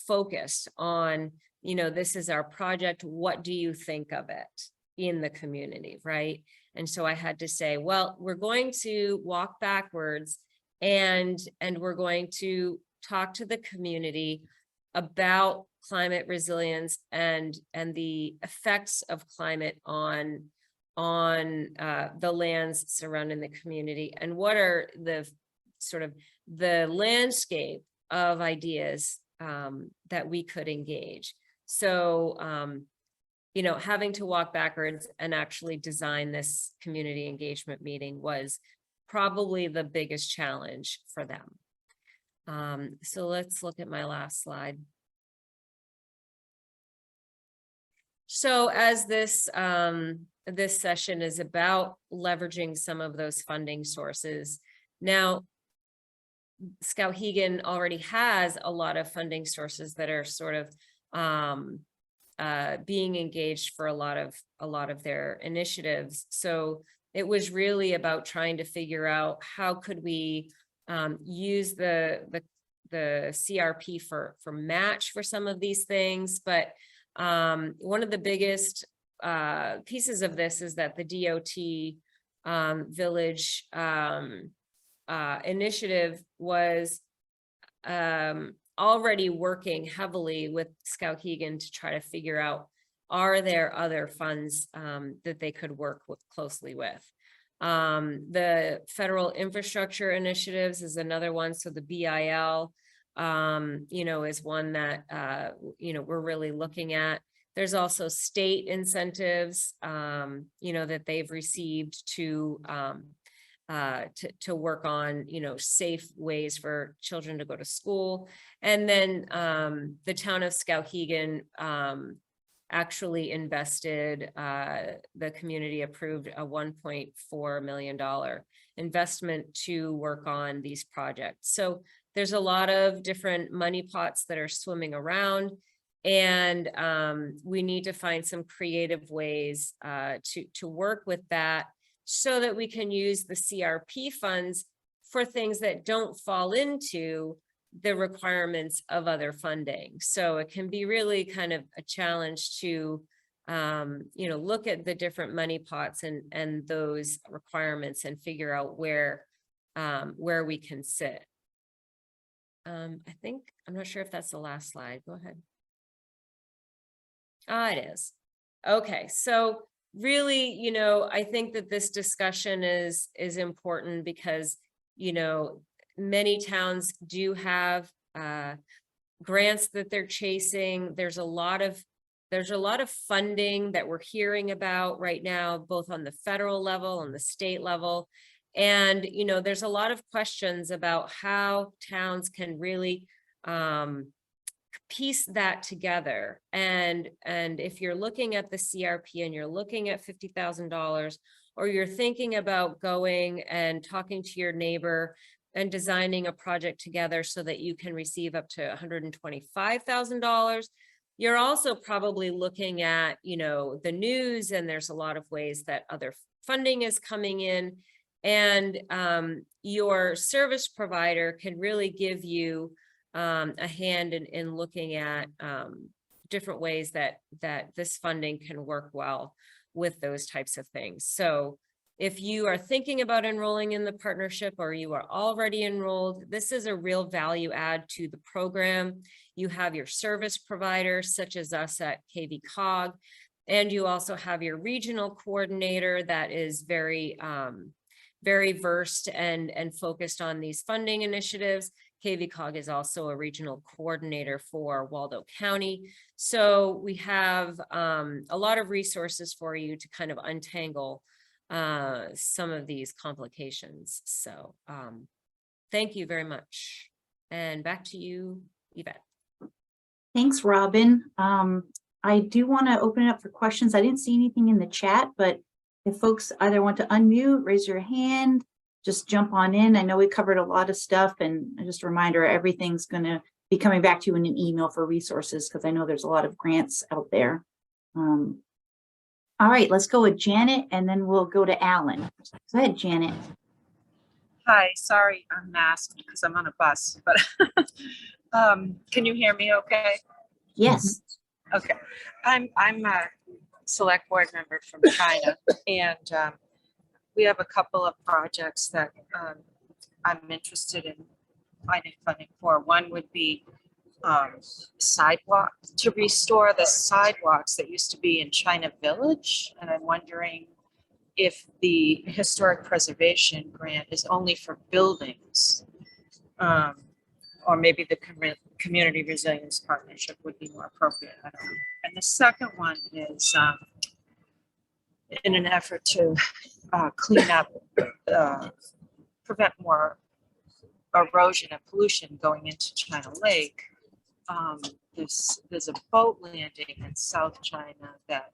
focused on, you know, this is our project, what do you think of it in the community, right? And so I had to say, well, we're going to walk backwards and we're going to talk to the community about climate resilience and the effects of climate on the lands surrounding the community, and what are the sort of the landscape of ideas that we could engage. So, you know, having to walk backwards and actually design this community engagement meeting was probably the biggest challenge for them. So let's look at my last slide. So as this this session is about leveraging some of those funding sources. Now, Skowhegan already has a lot of funding sources that are sort of being engaged for a lot of their initiatives. So it was really about trying to figure out how could we use the CRP for match for some of these things. But one of the biggest pieces of this is that the DOT village initiative was already working heavily with Skowhegan to try to figure out, are there other funds that they could work closely with? The federal infrastructure initiatives is another one. So the BIL, you know, is one that, you know, we're really looking at. There's also state incentives, you know, that they've received to work on, you know, safe ways for children to go to school. And then the town of Skowhegan actually invested, the community approved a $1.4 million investment to work on these projects. So there's a lot of different money pots that are swimming around, and we need to find some creative ways to work with that so that we can use the CRP funds for things that don't fall into the requirements of other funding. So it can be really kind of a challenge to, you know, look at the different money pots and those requirements and figure out where we can sit. I think, I'm not sure if that's the last slide. Go ahead. It is. Okay, so really, you know, I think that this discussion is important because, you know, many towns do have grants that they're chasing. There's a lot of funding that we're hearing about right now, both on the federal level and the state level. And, you know, there's a lot of questions about how towns can really piece that together. And if you're looking at the CRP and you're looking at $50,000, or you're thinking about going and talking to your neighbor and designing a project together so that you can receive up to $125,000, you're also probably looking at, you know, the news, and there's a lot of ways that other funding is coming in. And your service provider can really give you a hand in looking at different ways that this funding can work well with those types of things. So if you are thinking about enrolling in the partnership, or you are already enrolled, this is a real value add to the program. You have your service providers, such as us at KV Cog, and you also have your regional coordinator that is very very versed and focused on these funding initiatives. KVCOG is also a regional coordinator for Waldo County. So we have a lot of resources for you to kind of untangle some of these complications. So thank you very much. And back to you, Yvette. Thanks, Robin. I do want to open it up for questions. I didn't see anything in the chat, but if folks either want to unmute, raise your hand, just jump on in. I know we covered a lot of stuff, and just a reminder, everything's going to be coming back to you in an email for resources, because I know there's a lot of grants out there. All right, let's go with Janet, and then we'll go to Alan. Go ahead, Janet. Hi, sorry, I'm masked because I'm on a bus, but can you hear me okay? Yes. Okay, I'm a select board member from China, and we have a couple of projects that I'm interested in finding funding for. One would be sidewalk, to restore the sidewalks that used to be in China Village, and I'm wondering if the historic preservation grant is only for buildings, or maybe the community resilience partnership would be more appropriate. I don't know. And the second one is in an effort to clean up, prevent more erosion and pollution going into China Lake. There's a boat landing in South China that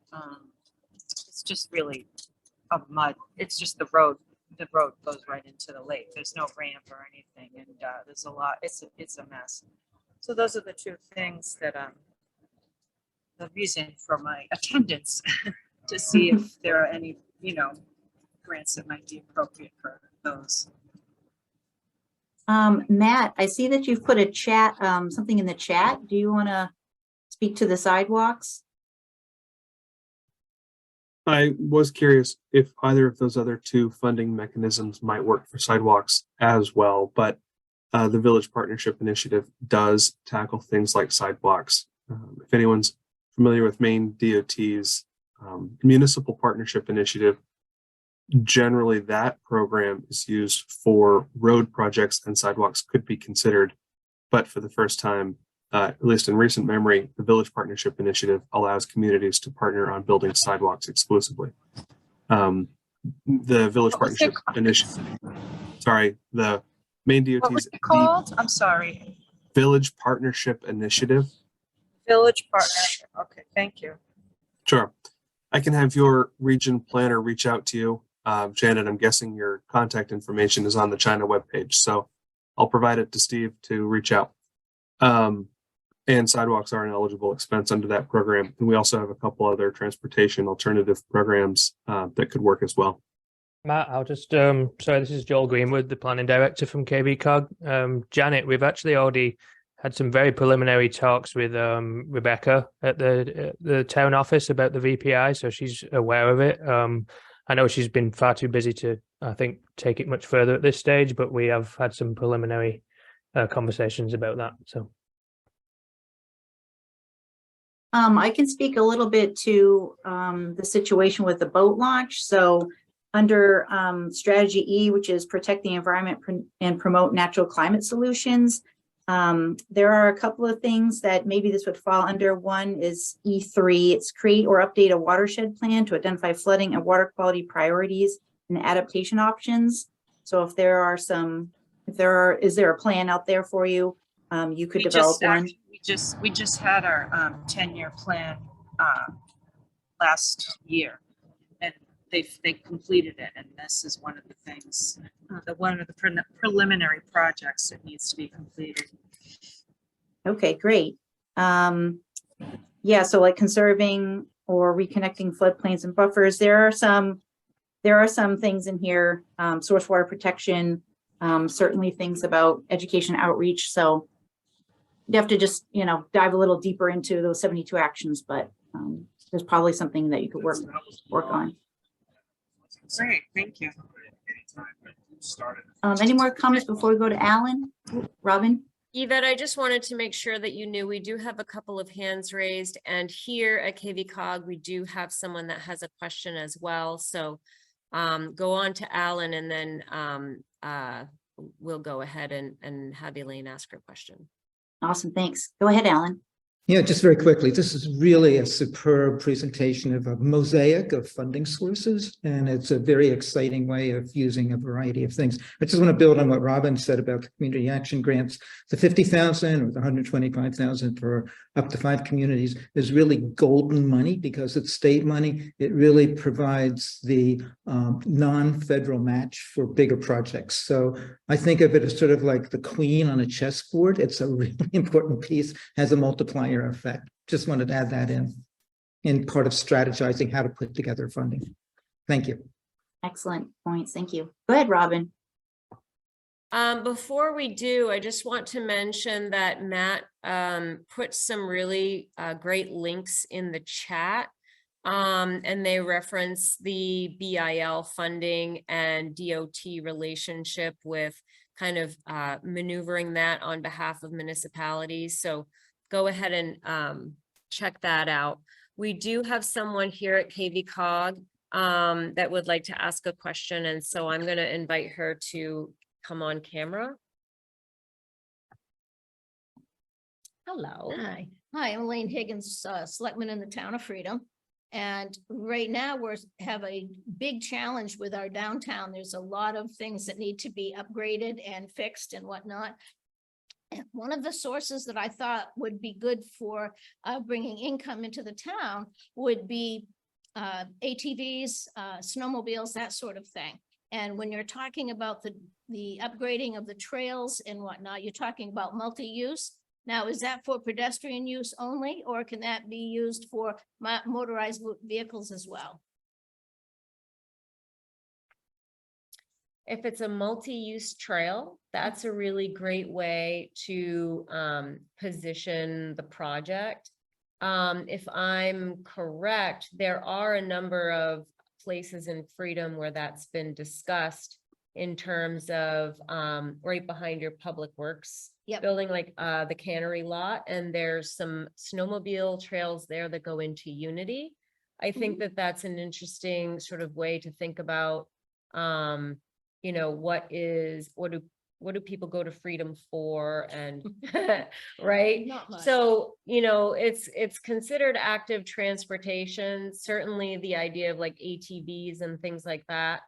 it's just really a mud. It's just the road. The road goes right into the lake. There's no ramp or anything, and there's a lot. It's a mess. So those are the two things that the reason for my attendance to see if there are any grants that might be appropriate for those. Matt, I see that you've put a chat, something in the chat. Do you want to speak to the sidewalks? I was curious if either of those other two funding mechanisms might work for sidewalks as well, but the Village Partnership Initiative does tackle things like sidewalks. If anyone's familiar with Maine DOT's Municipal Partnership Initiative, generally that program is used for road projects, and sidewalks could be considered. But for the first time, at least in recent memory, the Village Partnership Initiative allows communities to partner on building sidewalks exclusively. The Village Partnership Initiative, sorry, the Maine DOT's What was it called? I'm sorry. Village Partnership Initiative. Village Partnership. Okay, thank you. Sure. I can have your region planner reach out to you. Janet, I'm guessing your contact information is on the China webpage, so I'll provide it to Steve to reach out. And sidewalks are an eligible expense under that program. And we also have a couple other transportation alternative programs that could work as well. Matt, I'll just, sorry, this is Joel Greenwood, the planning director from KVCOG. Janet, we've actually already had some very preliminary talks with Rebecca at the town office about the VPI, so she's aware of it. I know she's been far too busy to, I think, take it much further at this stage, but we have had some preliminary conversations about that. So, I can speak a little bit to the situation with the boat launch. So under strategy E, which is protect the environment and promote natural climate solutions, there are a couple of things that maybe this would fall under. One is E3. It's create or update a watershed plan to identify flooding and water quality priorities and adaptation options. So if there are is there a plan out there for you? You could develop one. We just had our 10-year plan last year, and they completed it, and this is one of the things, one of the preliminary projects that needs to be completed. Okay, great. Yeah, so like conserving or reconnecting floodplains and buffers. There are some things in here, source water protection, certainly things about education outreach. So you have to just, dive a little deeper into those 72 actions, but there's probably something that you could work on. Great, thank you. Any more comments before we go to Alan? Robin? Yvette, I just wanted to make sure that you knew we do have a couple of hands raised, and here at KVCOG, we do have someone that has a question as well. So go on to Alan, and then we'll go ahead and have Elaine ask her question. Awesome, thanks. Go ahead, Alan. Yeah, just very quickly, this is really a superb presentation of a mosaic of funding sources, and it's a very exciting way of using a variety of things. I just want to build on what Robin said about the community action grants. The 50,000 or the 125,000 for up to 5 communities is really golden money because it's state money. It really provides the non-federal match for bigger projects. So I think of it as sort of like the queen on a chessboard. It's a really important piece, has a multiplier effect. Just wanted to add that in part of strategizing how to put together funding. Thank you. Excellent points. Thank you. Go ahead, Robin. Before we do, I just want to mention that Matt put some really great links in the chat, and they reference the BIL funding and DOT relationship with kind of maneuvering that on behalf of municipalities. So go ahead and check that out. We do have someone here at KV-COG that would like to ask a question, and so I'm going to invite her to come on camera. Hello. Hi, I'm Elaine Higgins, selectman in the town of Freedom. And right now we have a big challenge with our downtown. There's a lot of things that need to be upgraded and fixed and whatnot. And one of the sources that I thought would be good for bringing income into the town would be ATVs, snowmobiles, that sort of thing. And when you're talking about the upgrading of the trails and whatnot, you're talking about multi-use. Now, is that for pedestrian use only, or can that be used for motorized vehicles as well? If it's a multi-use trail, that's a really great way to position the project. If I'm correct, there are a number of places in Freedom where that's been discussed in terms of right behind your public works building, like the cannery lot, and there's some snowmobile trails there that go into Unity. I think that that's an interesting sort of way to think about you know, what do people go to Freedom for, and right? Not much. So, you know, it's considered active transportation. Certainly the idea of like ATVs and things like that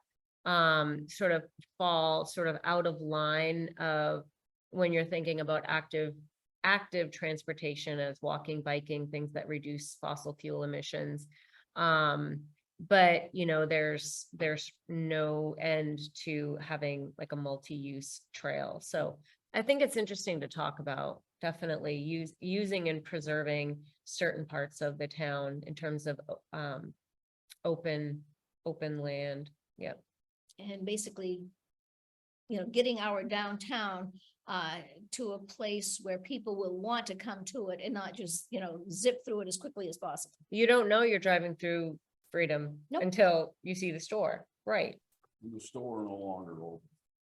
sort of fall sort of out of line of when you're thinking about active transportation as walking, biking, things that reduce fossil fuel emissions. But you know, there's no end to having like a multi-use trail. So I think it's interesting to talk about, definitely using and preserving certain parts of the town in terms of open land. Yep. And basically, you know, getting our downtown to a place where people will want to come to it and not just, you know, zip through it as quickly as possible. You don't know you're driving through Freedom until you see the store, right? The store no longer open,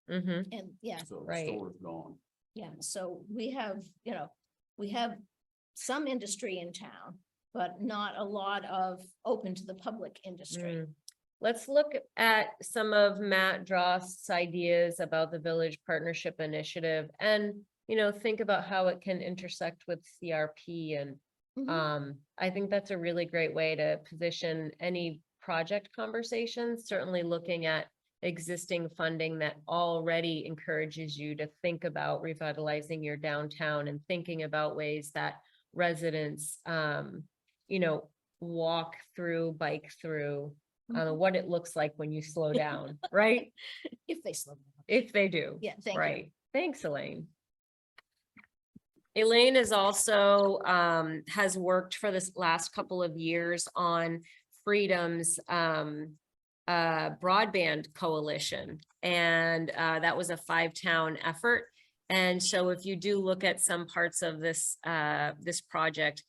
Mm-hmm. And yeah, so the Right. store's gone. yeah. So we have, you know, we have some industry in town, but not a lot of open to the public industry. Let's look at some of Matt Drost's ideas about the Village Partnership Initiative, and you know, think about how it can intersect with CRP. And I think that's a really great way to position any project conversations, certainly looking at existing funding that already encourages you to think about revitalizing your downtown and thinking about ways that residents, you know, walk through, bike through, what it looks like when you slow down, right? If they slow down. If they do. Yeah, thank you. Right. Thanks, Elaine. Elaine is also has worked for this last couple of years on Freedom's broadband coalition, and that was a 5-town effort. And so if you do look at some parts of this this project,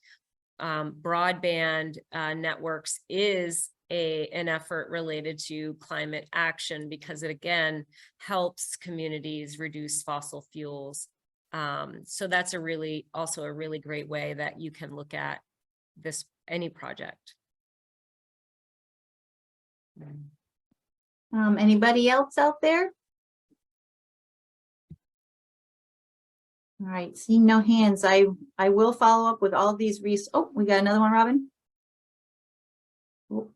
broadband networks is an effort related to climate action, because it again helps communities reduce fossil fuels. So that's also a really great way that you can look at any project. Anybody else out there? All right, seeing no hands, I will follow up with all these oh, we got another one, Robin. Oh.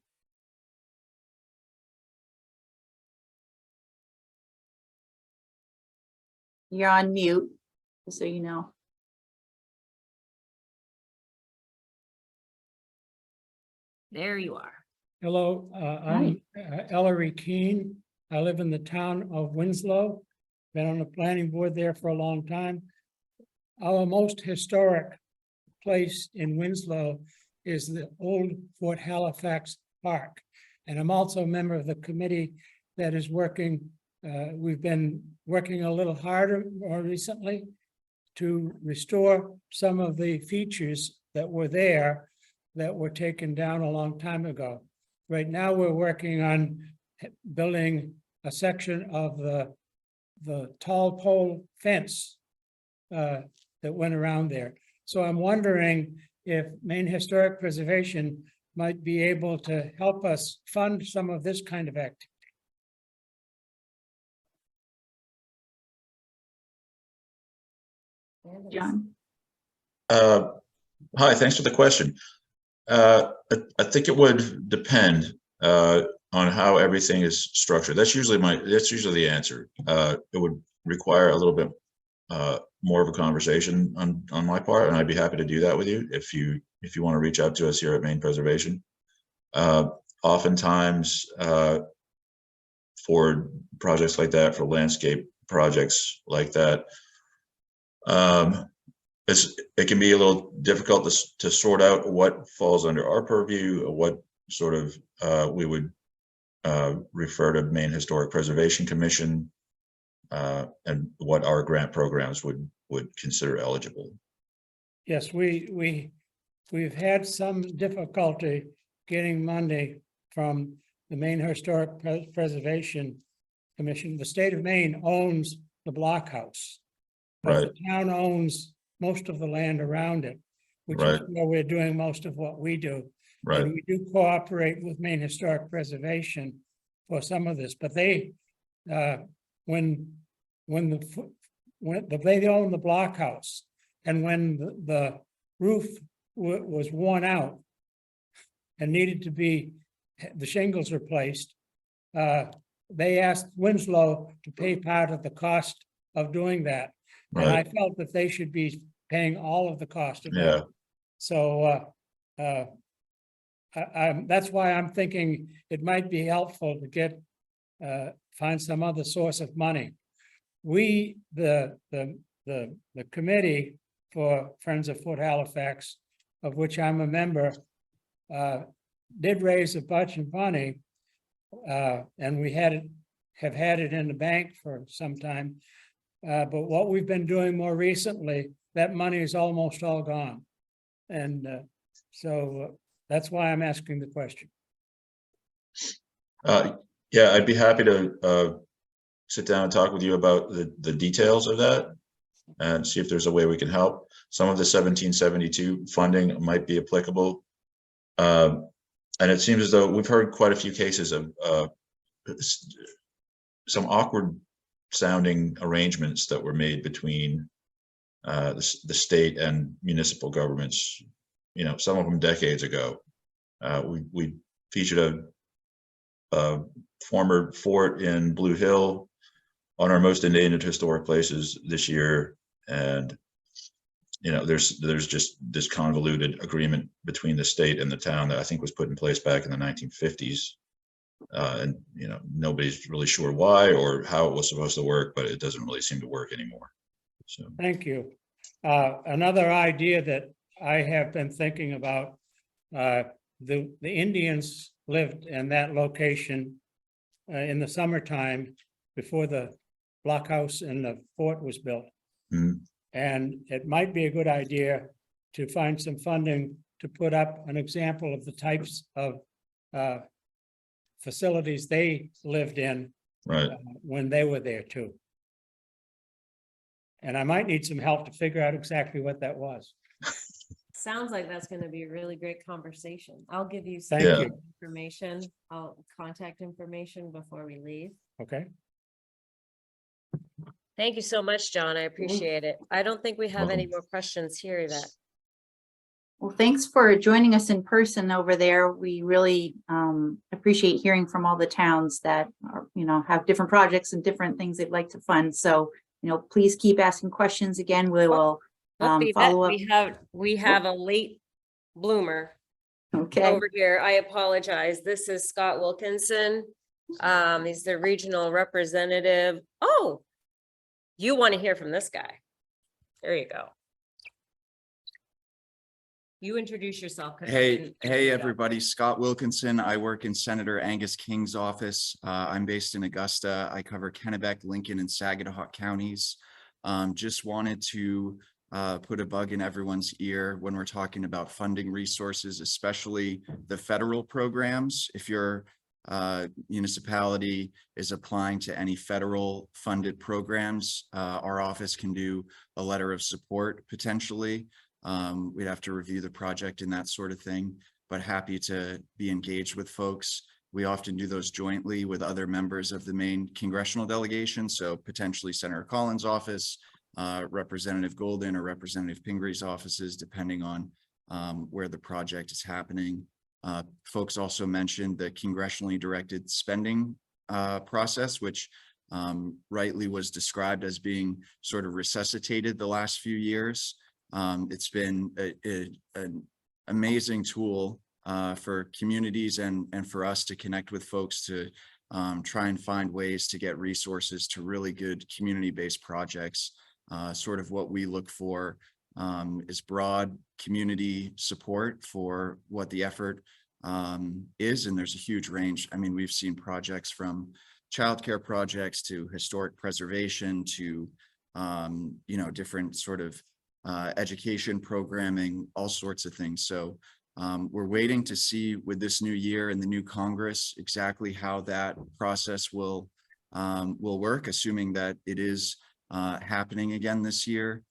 You're on mute, just so you know. There you are. Hello, I'm Ellery Keene. I live in the town of Winslow. Been on the planning board there for a long time. Our most historic place in Winslow is the old Fort Halifax Park. And I'm also a member of the committee that is working, we've been working a little harder more recently to restore some of the features that were there that were taken down a long time ago. Right now, we're working on building a section of the tall pole fence that went around there. So I'm wondering if Maine Historic Preservation might be able to help us fund some of this kind of activity. John. Hi, thanks for the question. I think it would depend on how everything is structured. That's usually the answer. It would require a little bit more of a conversation on my part, and I'd be happy to do that with you if you want to reach out to us here at Maine Preservation. Oftentimes, for projects like that, for landscape projects like that, it can be a little difficult to sort out what falls under our purview, what sort of we would refer to Maine Historic Preservation Commission, and what our grant programs would consider eligible. Yes, we've had some difficulty getting money from the Maine Historic Preservation Commission. The state of Maine owns the blockhouse. Right. The town owns most of the land around it, which is where we're doing most of what we do. Right. And we do cooperate with Maine Historic Preservation for some of this, but they, when they own the blockhouse, and when the roof was worn out and needed to be, the shingles replaced, they asked Winslow to pay part of the cost of doing that. And I felt that they should be paying all of the cost of that. So that's why I'm thinking it might be helpful to get find some other source of money. We, the committee for Friends of Fort Halifax, of which I'm a member, did raise a bunch of money, and we have had it in the bank for some time. But what we've been doing more recently, that money is almost all gone. And so that's why I'm asking the question. Yeah, I'd be happy to sit down and talk with you about the details of that and see if there's a way we can help. Some of the 1772 funding might be applicable. And it seems as though we've heard quite a few cases of some awkward sounding arrangements that were made between the state and municipal governments, some of them decades ago. We featured a former fort in Blue Hill on our most endangered historic places this year, and there's just this convoluted agreement between the state and the town that I think was put in place back in the 1950s. And nobody's really sure why or how it was supposed to work, but it doesn't really seem to work anymore. So thank you. Another idea that I have been thinking about, the Indians lived in that location in the summertime before the blockhouse and the fort was built. Mm-hmm. And it might be a good idea to find some funding to put up an example of the types of facilities they lived in when they were there too. And I might need some help to figure out exactly what that was. sounds like that's gonna be a really great conversation. I'll give you Thank some you. information, contact information before we leave. Okay. Thank you so much, John. I appreciate it. I don't think we have any Welcome. more questions here, Yvette. Well, thanks for joining us in person over there. We really appreciate hearing from all the towns that are, have different projects and different things they'd like to fund. So, please keep asking questions. Again, we will Oh, Yvette, follow up. we have a late bloomer Okay. over here. I apologize. This is Scott Wilkinson. He's the regional representative. Oh, you want to hear from this guy. There you go. You introduce yourself. 'Cause I Hey, didn't hey, look it up. everybody. Scott Wilkinson. I work in Senator Angus King's office. I'm based in Augusta. I cover Kennebec, Lincoln, and Saginaw counties. Just wanted to put a bug in everyone's ear when we're talking about funding resources, especially the federal programs. If your municipality is applying to any federal funded programs, our office can do a letter of support potentially. We'd have to review the project and that sort of thing, but happy to be engaged with folks. We often do those jointly with other members of the Maine congressional delegation. So potentially Senator Collins' office, Representative Golden or Representative Pingree's offices, depending on where the project is happening. Folks also mentioned the congressionally directed spending process, which rightly was described as being sort of resuscitated the last few years. It's been an amazing tool for communities and for us to connect with folks to try and find ways to get resources to really good community-based projects. Sort of what we look for is broad community support for what the effort is, and there's a huge range. I mean, we've seen projects from childcare projects to historic preservation to different sort of education programming, all sorts of things. So we're waiting to see with this new year and the new Congress exactly how that process will work, assuming that it is happening again this year.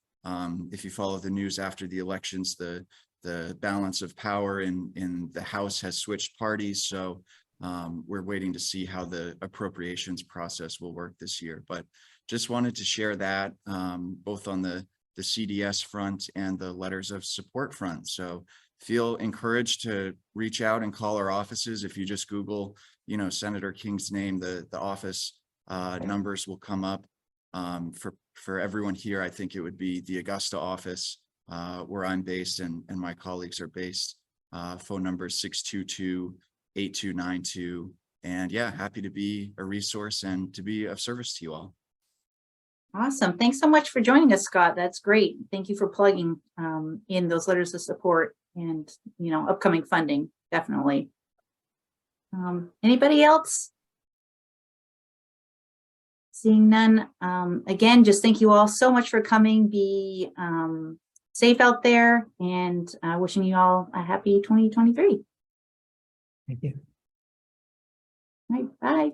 If you follow the news after the elections, the balance of power in the House has switched parties. So we're waiting to see how the appropriations process will work this year. But just wanted to share that both on the CDS front and the letters of support front. So feel encouraged to reach out and call our offices. If you just Google, Senator King's name, the office numbers will come up. For everyone here, I think it would be the Augusta office where I'm based and my colleagues are based. Phone number 622-8292. And yeah, happy to be a resource and to be of service to you all. Awesome. Thanks so much for joining us, Scott. That's great. Thank you for plugging in those letters of support and, upcoming funding, definitely. Anybody else? Seeing none. Again, just thank you all so much for coming. Be safe out there and wishing you all a happy 2023. Thank you. All right, bye.